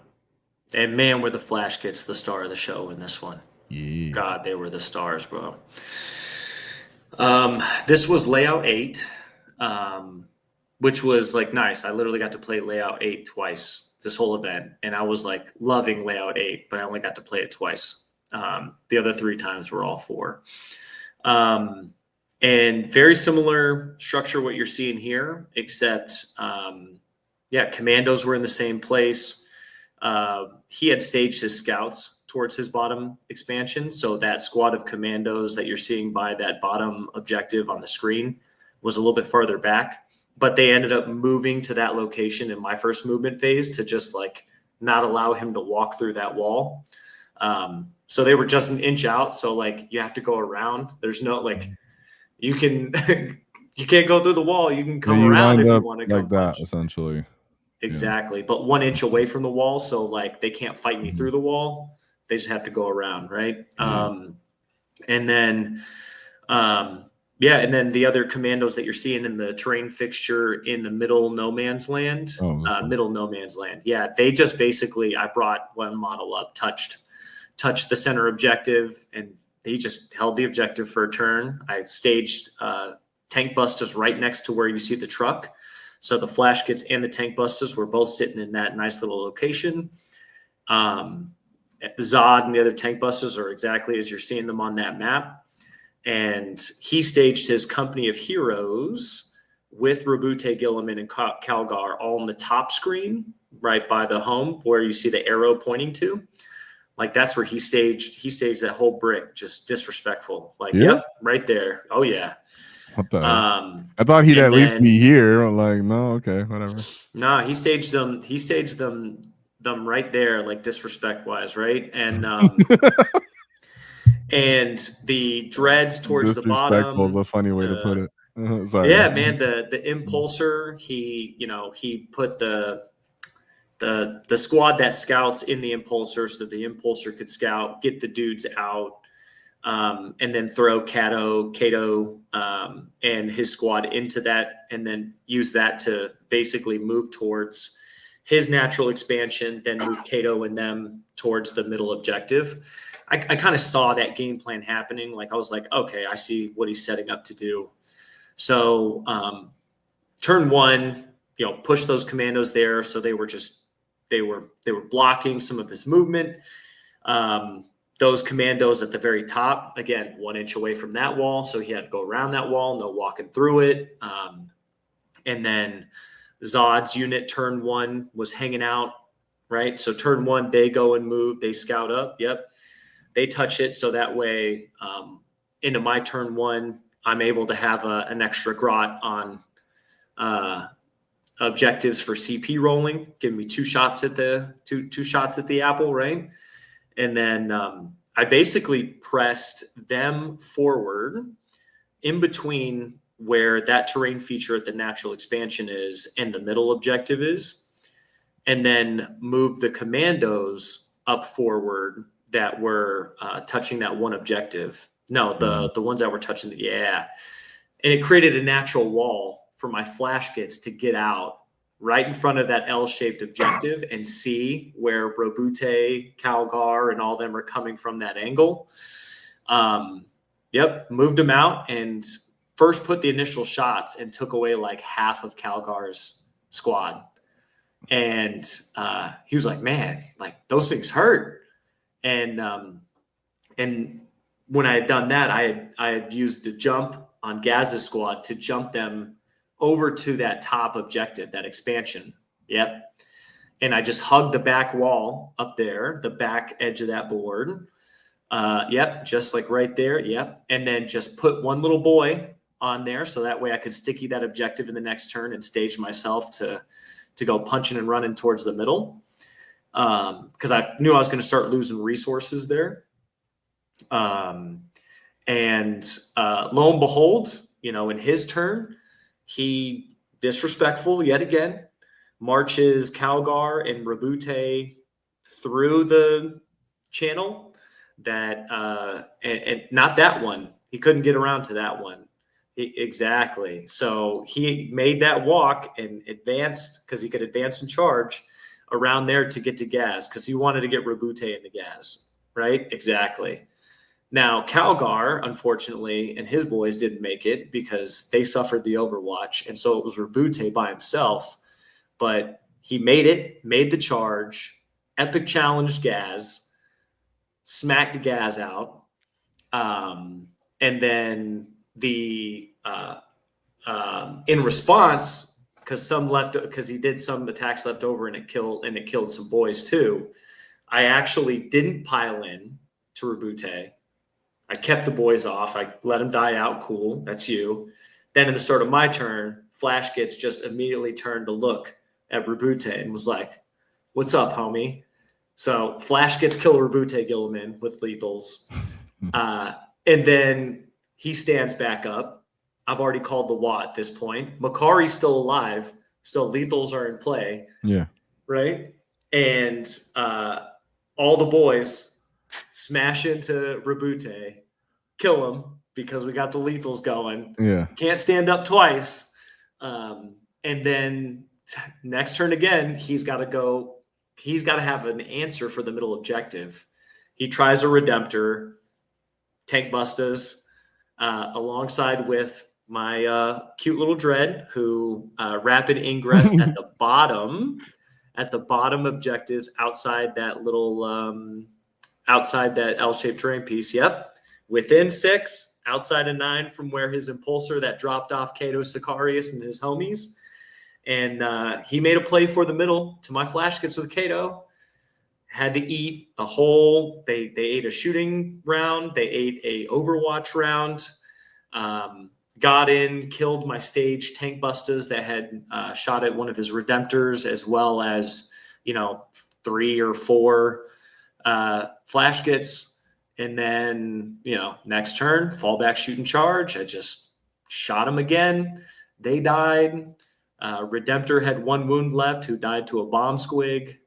And man, were the Flash Kits the star of the show in this one. Yeah. God, they were the stars, bro. This was layout 8. Which was like nice. I literally got to play layout 8 twice this whole event, and I was like loving layout 8, but I only got to play it twice. The other 3 times were all 4. And very similar structure what you're seeing here, except commandos were in the same place. He had staged his scouts towards his bottom expansion. So that squad of commandos that you're seeing by that bottom objective on the screen was a little bit farther back, but they ended up moving to that location in my first movement phase to just like not allow him to walk through that wall. So they were just an inch out. So like you have to go around. There's no like you can you can't go through the wall. You can come around if you want to like come that, punch. essentially. Exactly. But 1 inch away from the wall. So like they can't fight me through the wall. They just have to go around. Right. And then, and then the other commandos that you're seeing in the terrain fixture in the middle no man's land, middle no man's land. Yeah. They just basically, I brought one model up, touched the center objective, and he just held the objective for a turn. I staged tank busters right next to where you see the truck. So the flash kits and the tank busters were both sitting in that nice little location. Zod and the other tank busters are exactly as you're seeing them on that map. And he staged his company of heroes with Rabute, Gilliman, and Calgar all on the top screen, right by the home where you see the arrow pointing to. Like that's where he staged that whole brick, just disrespectful. Like, yep, right there. Oh yeah. What the? I thought he'd at least be here. Like, no, okay, whatever. No, he staged them. He staged them right there, like disrespect wise, right? And and the dreads towards the bottom. Is a funny way to put it. Sorry. Yeah, man. The impulsor. He put the squad that scouts in the impulsor so the impulsor could scout, get the dudes out, and then throw Kato, and his squad into that, and then use that to basically move towards his natural expansion, then move Kato and them towards the middle objective. I kind of saw that game plan happening. Like I was like, okay, I see what he's setting up to do. So turn one, push those commandos there. So they were blocking some of his movement. Those commandos at the very top, again, 1 inch away from that wall. So he had to go around that wall, no walking through it. And then Zod's unit, turn one, was hanging out, right? So turn one, they go and move, they scout up. Yep. They touch it. So that way, into my turn one, I'm able to have an extra grot on objectives for CP rolling, giving me two shots at the apple, right? And then I basically pressed them forward in between where that terrain feature at the natural expansion is and the middle objective is, and then moved the commandos up forward that were touching that one objective. No, the ones that were touching and it created a natural wall for my flash kits to get out right in front of that L-shaped objective and see where Robute, Calgar, and all them are coming from that angle. Moved them out and first put the initial shots and took away like half of Calgar's squad. And he was like, man, like those things hurt. And when I had done that, I had used the jump on Gaz's squad to jump them over to that top objective, that expansion. Yep. And I just hugged the back wall up there, the back edge of that board. Just like right there. Yep. And then just put one little boy on there. So that way I could sticky that objective in the next turn and stage myself to go punching and running towards the middle. Because I knew I was going to start losing resources there. And lo and behold, in his turn, he disrespectful yet again, marches Calgar and Rabute through the channel that, and not that one. He couldn't get around to that one. Exactly. So he made that walk and advanced because he could advance and charge around there to get to Gaz because he wanted to get Rabute into Gaz, right? Exactly. Now, Calgar, unfortunately, and his boys didn't make it because they suffered the overwatch. And so it was Rabute by himself. But he made it, made the charge, epic challenged Gaz, smacked Gaz out. And then in response, because he did some attacks left over and it killed some boys too. I actually didn't pile in to Rabute. I kept the boys off. I let them die out. Cool. That's you. Then at the start of my turn, Flash gets just immediately turned to look at Rabute and was like, "What's up, homie?" So Flash gets kill Rabute Gilliman with lethals. And then he stands back up. I've already called the Waaagh at this point. Makari's still alive, so lethals are in play. Yeah. Right? And all the boys smash into Rabute, kill him because we got the lethals going. Yeah. Can't stand up twice. And then next turn again, he's got to go. He's got to have an answer for the middle objective. He tries a Redemptor, tank bustas, alongside with my cute little dread, who rapid ingress at the bottom objectives outside that little outside that L-shaped terrain piece. Yep, within 6, outside of 9 from where his impulsor that dropped off Cato Sicarius and his homies. And he made a play for the middle to my flash kits with Cato. Had to eat a whole. They ate a shooting round. They ate a Overwatch round. Got in, killed my stage tank bustas that had shot at one of his Redemptors, as well as 3 or 4 flash kits. And then next turn, fallback shoot and charge. I just shot him again. They died. Redemptor had 1 wound left, who died to a bomb squig.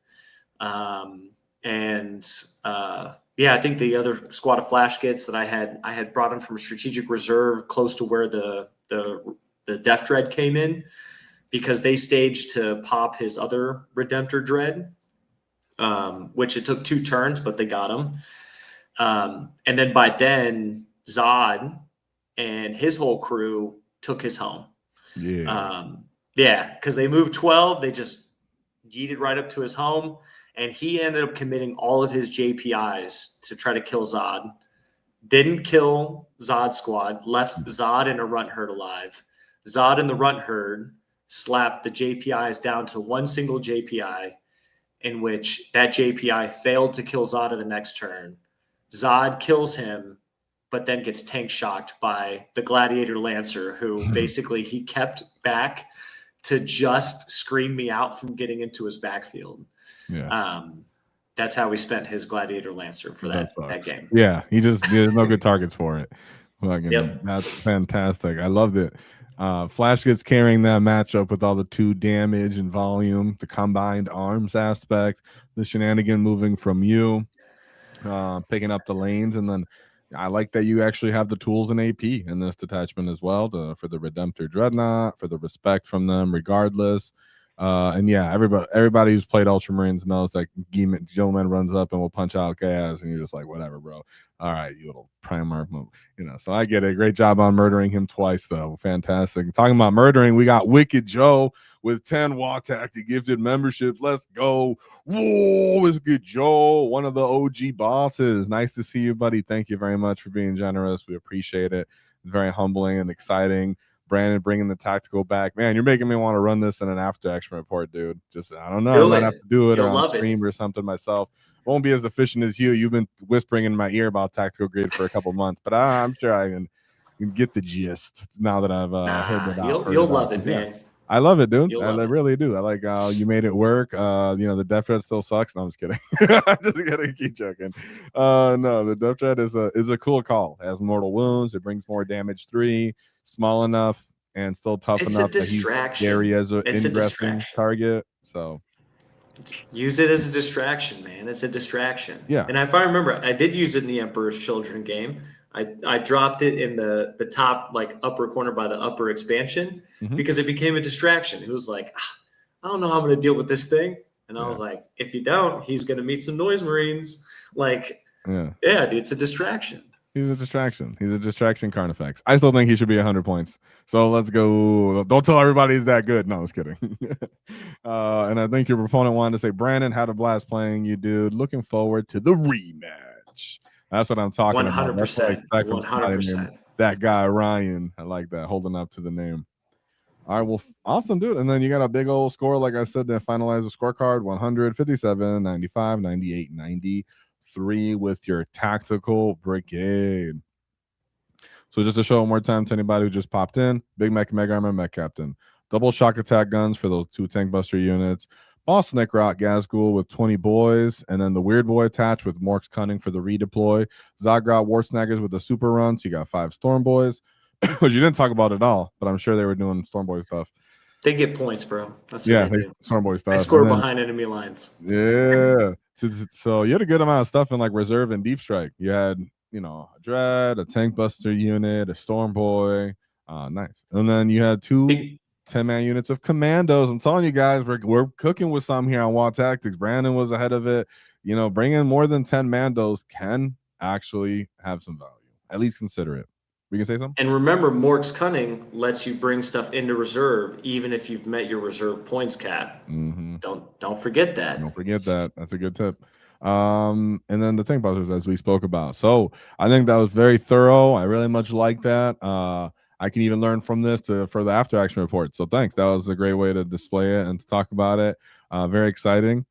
I think the other squad of flash kits that I had brought them from strategic reserve close to where the Def Dread came in, because they staged to pop his other Redemptor Dread, which it took 2 turns, but they got him. And then by then, Zod and his whole crew took his home. Yeah. Because they moved 12. They just yeeted right up to his home. And he ended up committing all of his JPIs to try to kill Zod. Didn't kill Zod's squad. Left Zod and a runt herd alive. Zod and the runt herd slapped the JPIs down to 1 single JPI, in which that JPI failed to kill Zod in the next turn. Zod kills him, but then gets tank shocked by the Gladiator Lancer, who basically he kept back to just screen me out from getting into his backfield. Yeah. That's how we spent his Gladiator Lancer for that game. Yeah, there's no good targets for it. Yep. That's fantastic. I loved it. Flash gets carrying that matchup with all the 2 damage and volume, the combined arms aspect, the shenanigan moving from you, picking up the lanes, and then I like that you actually have the tools and AP in this detachment as well, for the Redemptor Dreadnought, for the respect from them regardless. And yeah, everybody who's played Ultramarines knows that Gilman runs up and will punch out Gaz, and you're just like, whatever, bro. All right, you little Primarch move. So I get it. Great job on murdering him twice, though. Fantastic. Talking about murdering, we got Wicked Joe with 10 Waaagh Tactic gifted memberships. Let's go. Whoa, Wicked Joe, one of the OG bosses. Nice to see you, buddy. Thank you very much for being generous. We appreciate it. It's very humbling and exciting. Brandon bringing the tactical back. Man, you're making me want to run this in an after action report, dude. Just, I don't know. I might have to do it on stream or something myself. Won't be as efficient as you. You've been whispering in my ear about Tactical Grid for a couple months, but I'm sure I can get the gist now that I've heard it out. You'll love it, man. I love it, dude. I really do. I like how you made it work. The Def Dread still sucks. No, I'm just kidding. I'm just kidding. Keep joking. No, the Def Dread is a cool call. It has mortal wounds. It brings more damage 3. Small enough and still tough enough that he's scary as an ingressing target. So use it as a distraction, man. It's a distraction. Yeah. And if I remember, I did use it in the Emperor's Children game. I dropped it in the top upper corner by the upper expansion because it became a distraction. It was like, I don't know how I'm going to deal with this thing. And I was like, if you don't, he's going to meet some noise marines. Yeah, dude, it's a distraction. He's a distraction. He's a distraction Carnifex. I still think he should be 100 points. So let's go. Don't tell everybody he's that good. No, I was kidding. And I think your proponent wanted to say, Brandon, had a blast playing you, dude. Looking forward to the rematch. That's what I'm talking 100%, about. 100%. That guy, Ryan. I like that. Holding up to the name. All right, well, awesome, dude. And then you got a big old score, like I said, to finalize the scorecard 157, 95, 98, 93 with your Tactical Brigade. So just to show one more time to anybody who just popped in, Big Mech Mega Armor Mech Captain. Double shock attack guns for those 2 tank buster units. Boss Snake Rock Ghazghkull with 20 boys, and then the Weird Boy attached with Mork's Cunning for the redeploy. Zagrot War Snaggers with the super run, so you got 5 Storm Boys, which you didn't talk about at all, but I'm sure they were doing Storm Boy stuff. They get points, bro. That's Yeah, what they do. Storm Boy stuff. I score behind enemy lines. Yeah. So you had a good amount of stuff in like reserve and deep strike. You had, you know, a dread, a tank buster unit, a storm boy. Nice. And then you had 2 10-man units of commandos. I'm telling you guys, we're cooking with some here on Waaagh Tactics. Brandon was ahead of it. You know, bringing more than 10 mandos can actually have some value. At least consider it. We can say something. And remember, Mork's Cunning lets you bring stuff into reserve, even if you've met your reserve points cap. Mm-hmm. Don't forget that. Don't forget that. That's a good tip. And then the tank busters, as we spoke about. So I think that was very thorough. I really much like that. I can even learn from this for the after action report. So thanks. That was a great way to display it and to talk about it. Very exciting.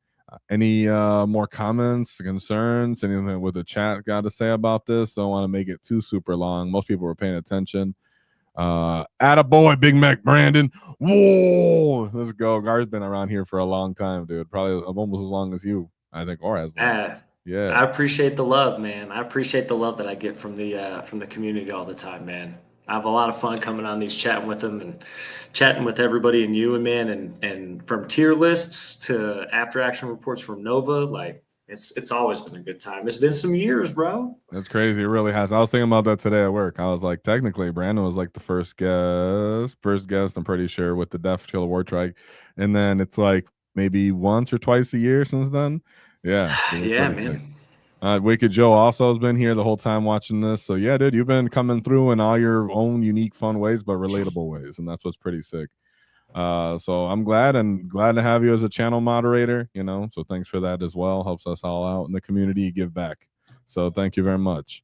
Any more comments, concerns, anything with the chat got to say about this? Don't want to make it too super long. Most people were paying attention. Attaboy, Big Mac Brandon. Whoa, let's go. Gar's been around here for a long time, dude. Probably almost as long as you, I think, or as long. Yeah. I appreciate the love, man. I appreciate the love that I get from the community all the time, man. I have a lot of fun coming on these, chatting with them and chatting with everybody and you, and man, and from tier lists to after action reports from Nova, like it's always been a good time. It's been some years, bro. That's crazy. It really has. I was thinking about that today at work. I was like, technically, Brandon was like the first guest, I'm pretty sure, with the Death Killer War Trike. And then it's like maybe once or twice a year since then. Yeah. Yeah, man. Wicked Joe also has been here the whole time watching this. So yeah, dude, you've been coming through in all your own unique, fun ways, but relatable ways. And that's what's pretty sick. So I'm glad to have you as a channel moderator, you know, so thanks for that as well. Helps us all out in the community, give back. So thank you very much.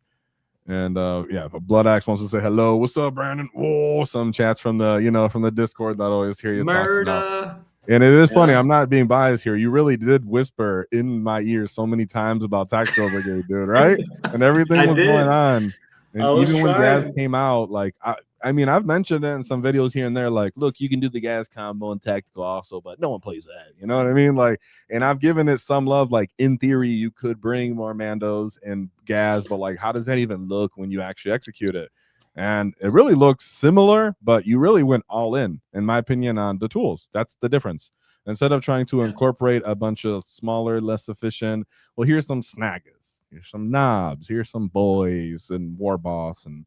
And yeah, Blood Axe wants to say hello. What's up, Brandon? Whoa, some chats from the Discord that I always hear you talking about. And it is funny. I'm not being biased here. You really did whisper in my ear so many times about Taktikal Brigade, dude, right? And everything was going on. And even when Gaz came out, like I mean, I've mentioned it in some videos here and there, like, look, you can do the gas combo and tactical also, but no one plays that. You know what I mean? Like, and I've given it some love. Like, in theory, you could bring more mandos and gas, but like, how does that even look when you actually execute it? And it really looks similar, but you really went all in my opinion, on the tools. That's the difference. Instead of trying to incorporate a bunch of smaller, less efficient, well, here's some snaggers, here's some knobs, here's some boys and war boss, and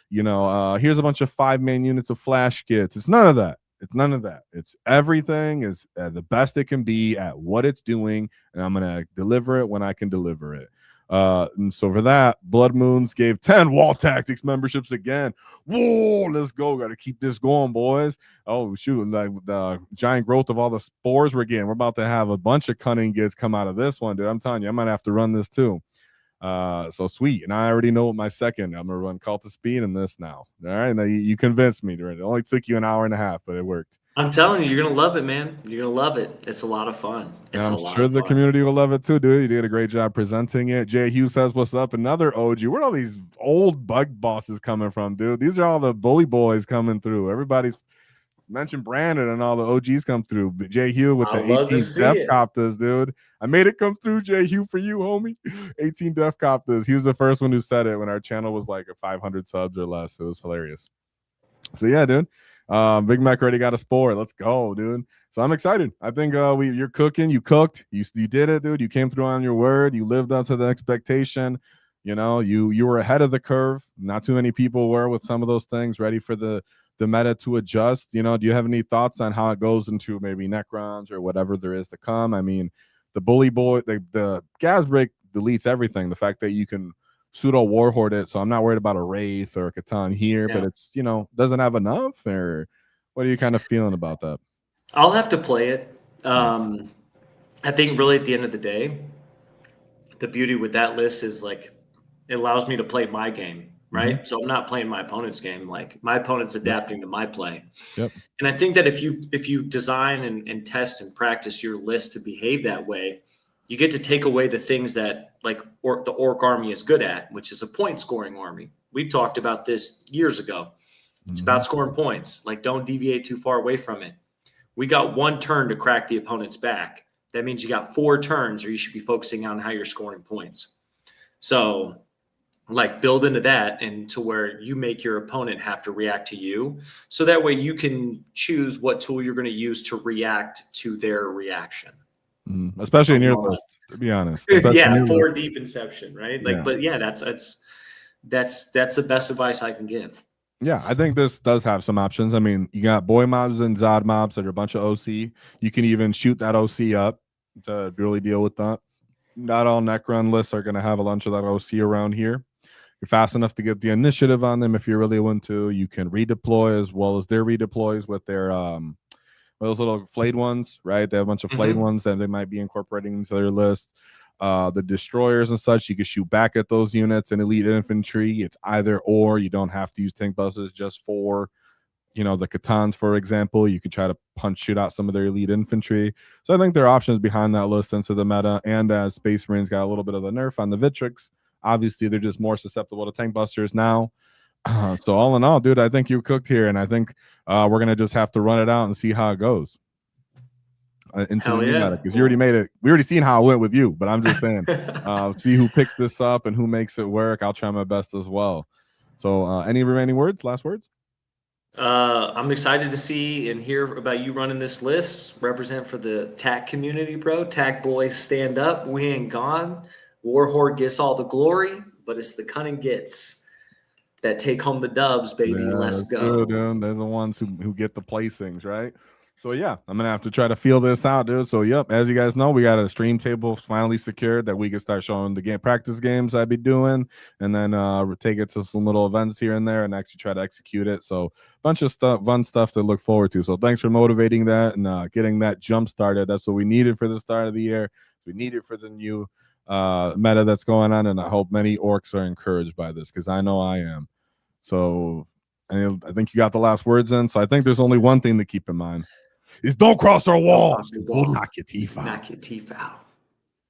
you know, here's a bunch of 5-man units of flash kits. It's none of that. It's everything is the best it can be at what it's doing, and I'm gonna deliver it when I can deliver it. And so for that, Blood Moons gave 10 Waaagh Tactics memberships again. Whoa, let's go. Got to keep this going, boys. Oh, shoot. Like the giant growth of all the spores we're getting. We're about to have a bunch of cunning gets come out of this one, dude. I'm telling you, I might have to run this too. So sweet. And I already know what my second, I'm going to run Cult of Speed in this now. All right. Now you convinced me, dude. It only took you an hour and a half, but it worked. I'm telling you, you're going to love it, man. You're going to love it. It's a lot of fun. I'm sure the community will love it too, dude. You did a great job presenting it. Jay Hughes says, what's up? Another OG. Where are all these old bug bosses coming from, dude? These are all the bully boys coming through. Everybody's mentioned Brandon and all the OGs come through. But Jay Hugh with the 18 Death Copters, dude. I made it come through, Jay Hugh, for you, homie. 18 Death Copters. He was the first one who said it when our channel was like 500 subs or less. It was hilarious. So yeah, dude. Big Mac already got a spore. Let's go, dude. So I'm excited. I think you're cooking. You cooked. You did it, dude. You came through on your word. You lived up to the expectation. You know, you were ahead of the curve. Not too many people were with some of those things, ready for the meta to adjust. You know, do you have any thoughts on how it goes into maybe Necrons or whatever there is to come? I mean, the bully boy, the gas break deletes everything. The fact that you can pseudo warhorde it, so I'm not worried about a Wraith or a Catan here, but it's, you know, doesn't have enough, or what are you kind of feeling about that? I'll have to play it. I think really at the end of the day, the beauty with that list is like it allows me to play my game. right? So I'm not playing my opponent's game. Like my opponent's adapting to my play. Yep. And I think that if you design and test and practice your list to behave that way, you get to take away the things that like the Orc army is good at, which is a point scoring army. We talked about this years ago. It's about scoring points. Like, don't deviate too far away from it. We got one turn to crack the opponent's back. That means you got 4 turns, or you should be focusing on how you're scoring points. So, like, build into that and to where you make your opponent have to react to you. So that way you can choose what tool you're going to use to react to their reaction. Especially in your list, to be honest. Yeah, 4 deep inception, right? Like, Yeah. but yeah, that's the best advice I can give. Yeah, I think this does have some options. I mean, you got boy mobs and Zod mobs that are a bunch of OC. You can even shoot that OC up to really deal with that. Not all Necron lists are going to have a bunch of that OC around here. You're fast enough to get the initiative on them if you really want to. You can redeploy as well as their redeploys with their those little flayed ones, right? They have a bunch of flayed ones that they might be incorporating into their list. The destroyers and such, you can shoot back at those units and elite infantry. It's either or. You don't have to use tank buses just for, the Katans, for example. You could try to shoot out some of their elite infantry. So I think there are options behind that list into the meta. And as Space Marines got a little bit of a nerf on the Vitrix, obviously they're just more susceptible to tank busters now. So all in all, dude, I think you're cooked here, and I think we're gonna just have to run it out and see how it goes. Into the new meta, because you already made it. We already seen how it went with you, but I'm just saying, see who picks this up and who makes it work. I'll try my best as well. So, any remaining words? Last words? I'm excited to see and hear about you running this list. Represent for the TAC community, bro. TAC boys, stand up. We ain't gone. Warhorde gets all the glory, but it's the cunning gets that take home the dubs, baby. Yeah, Let's go. Dude. They're the ones who get the placings, right? So yeah, I'm gonna have to try to feel this out, dude. So yep, as you guys know, we got a stream table finally secured that we can start showing the practice games I'd be doing, and then take it to some little events here and there, and actually try to execute it. So a bunch of fun stuff to look forward to. So thanks for motivating that and getting that jump started. That's what we needed for the start of the year. We need it for the new meta that's going on, and I hope many orcs are encouraged by this, because I know I am. So I think you got the last words in. So I think there's only one thing to keep in mind: is don't cross our wall. We'll knock your teeth out. Knock your teeth out.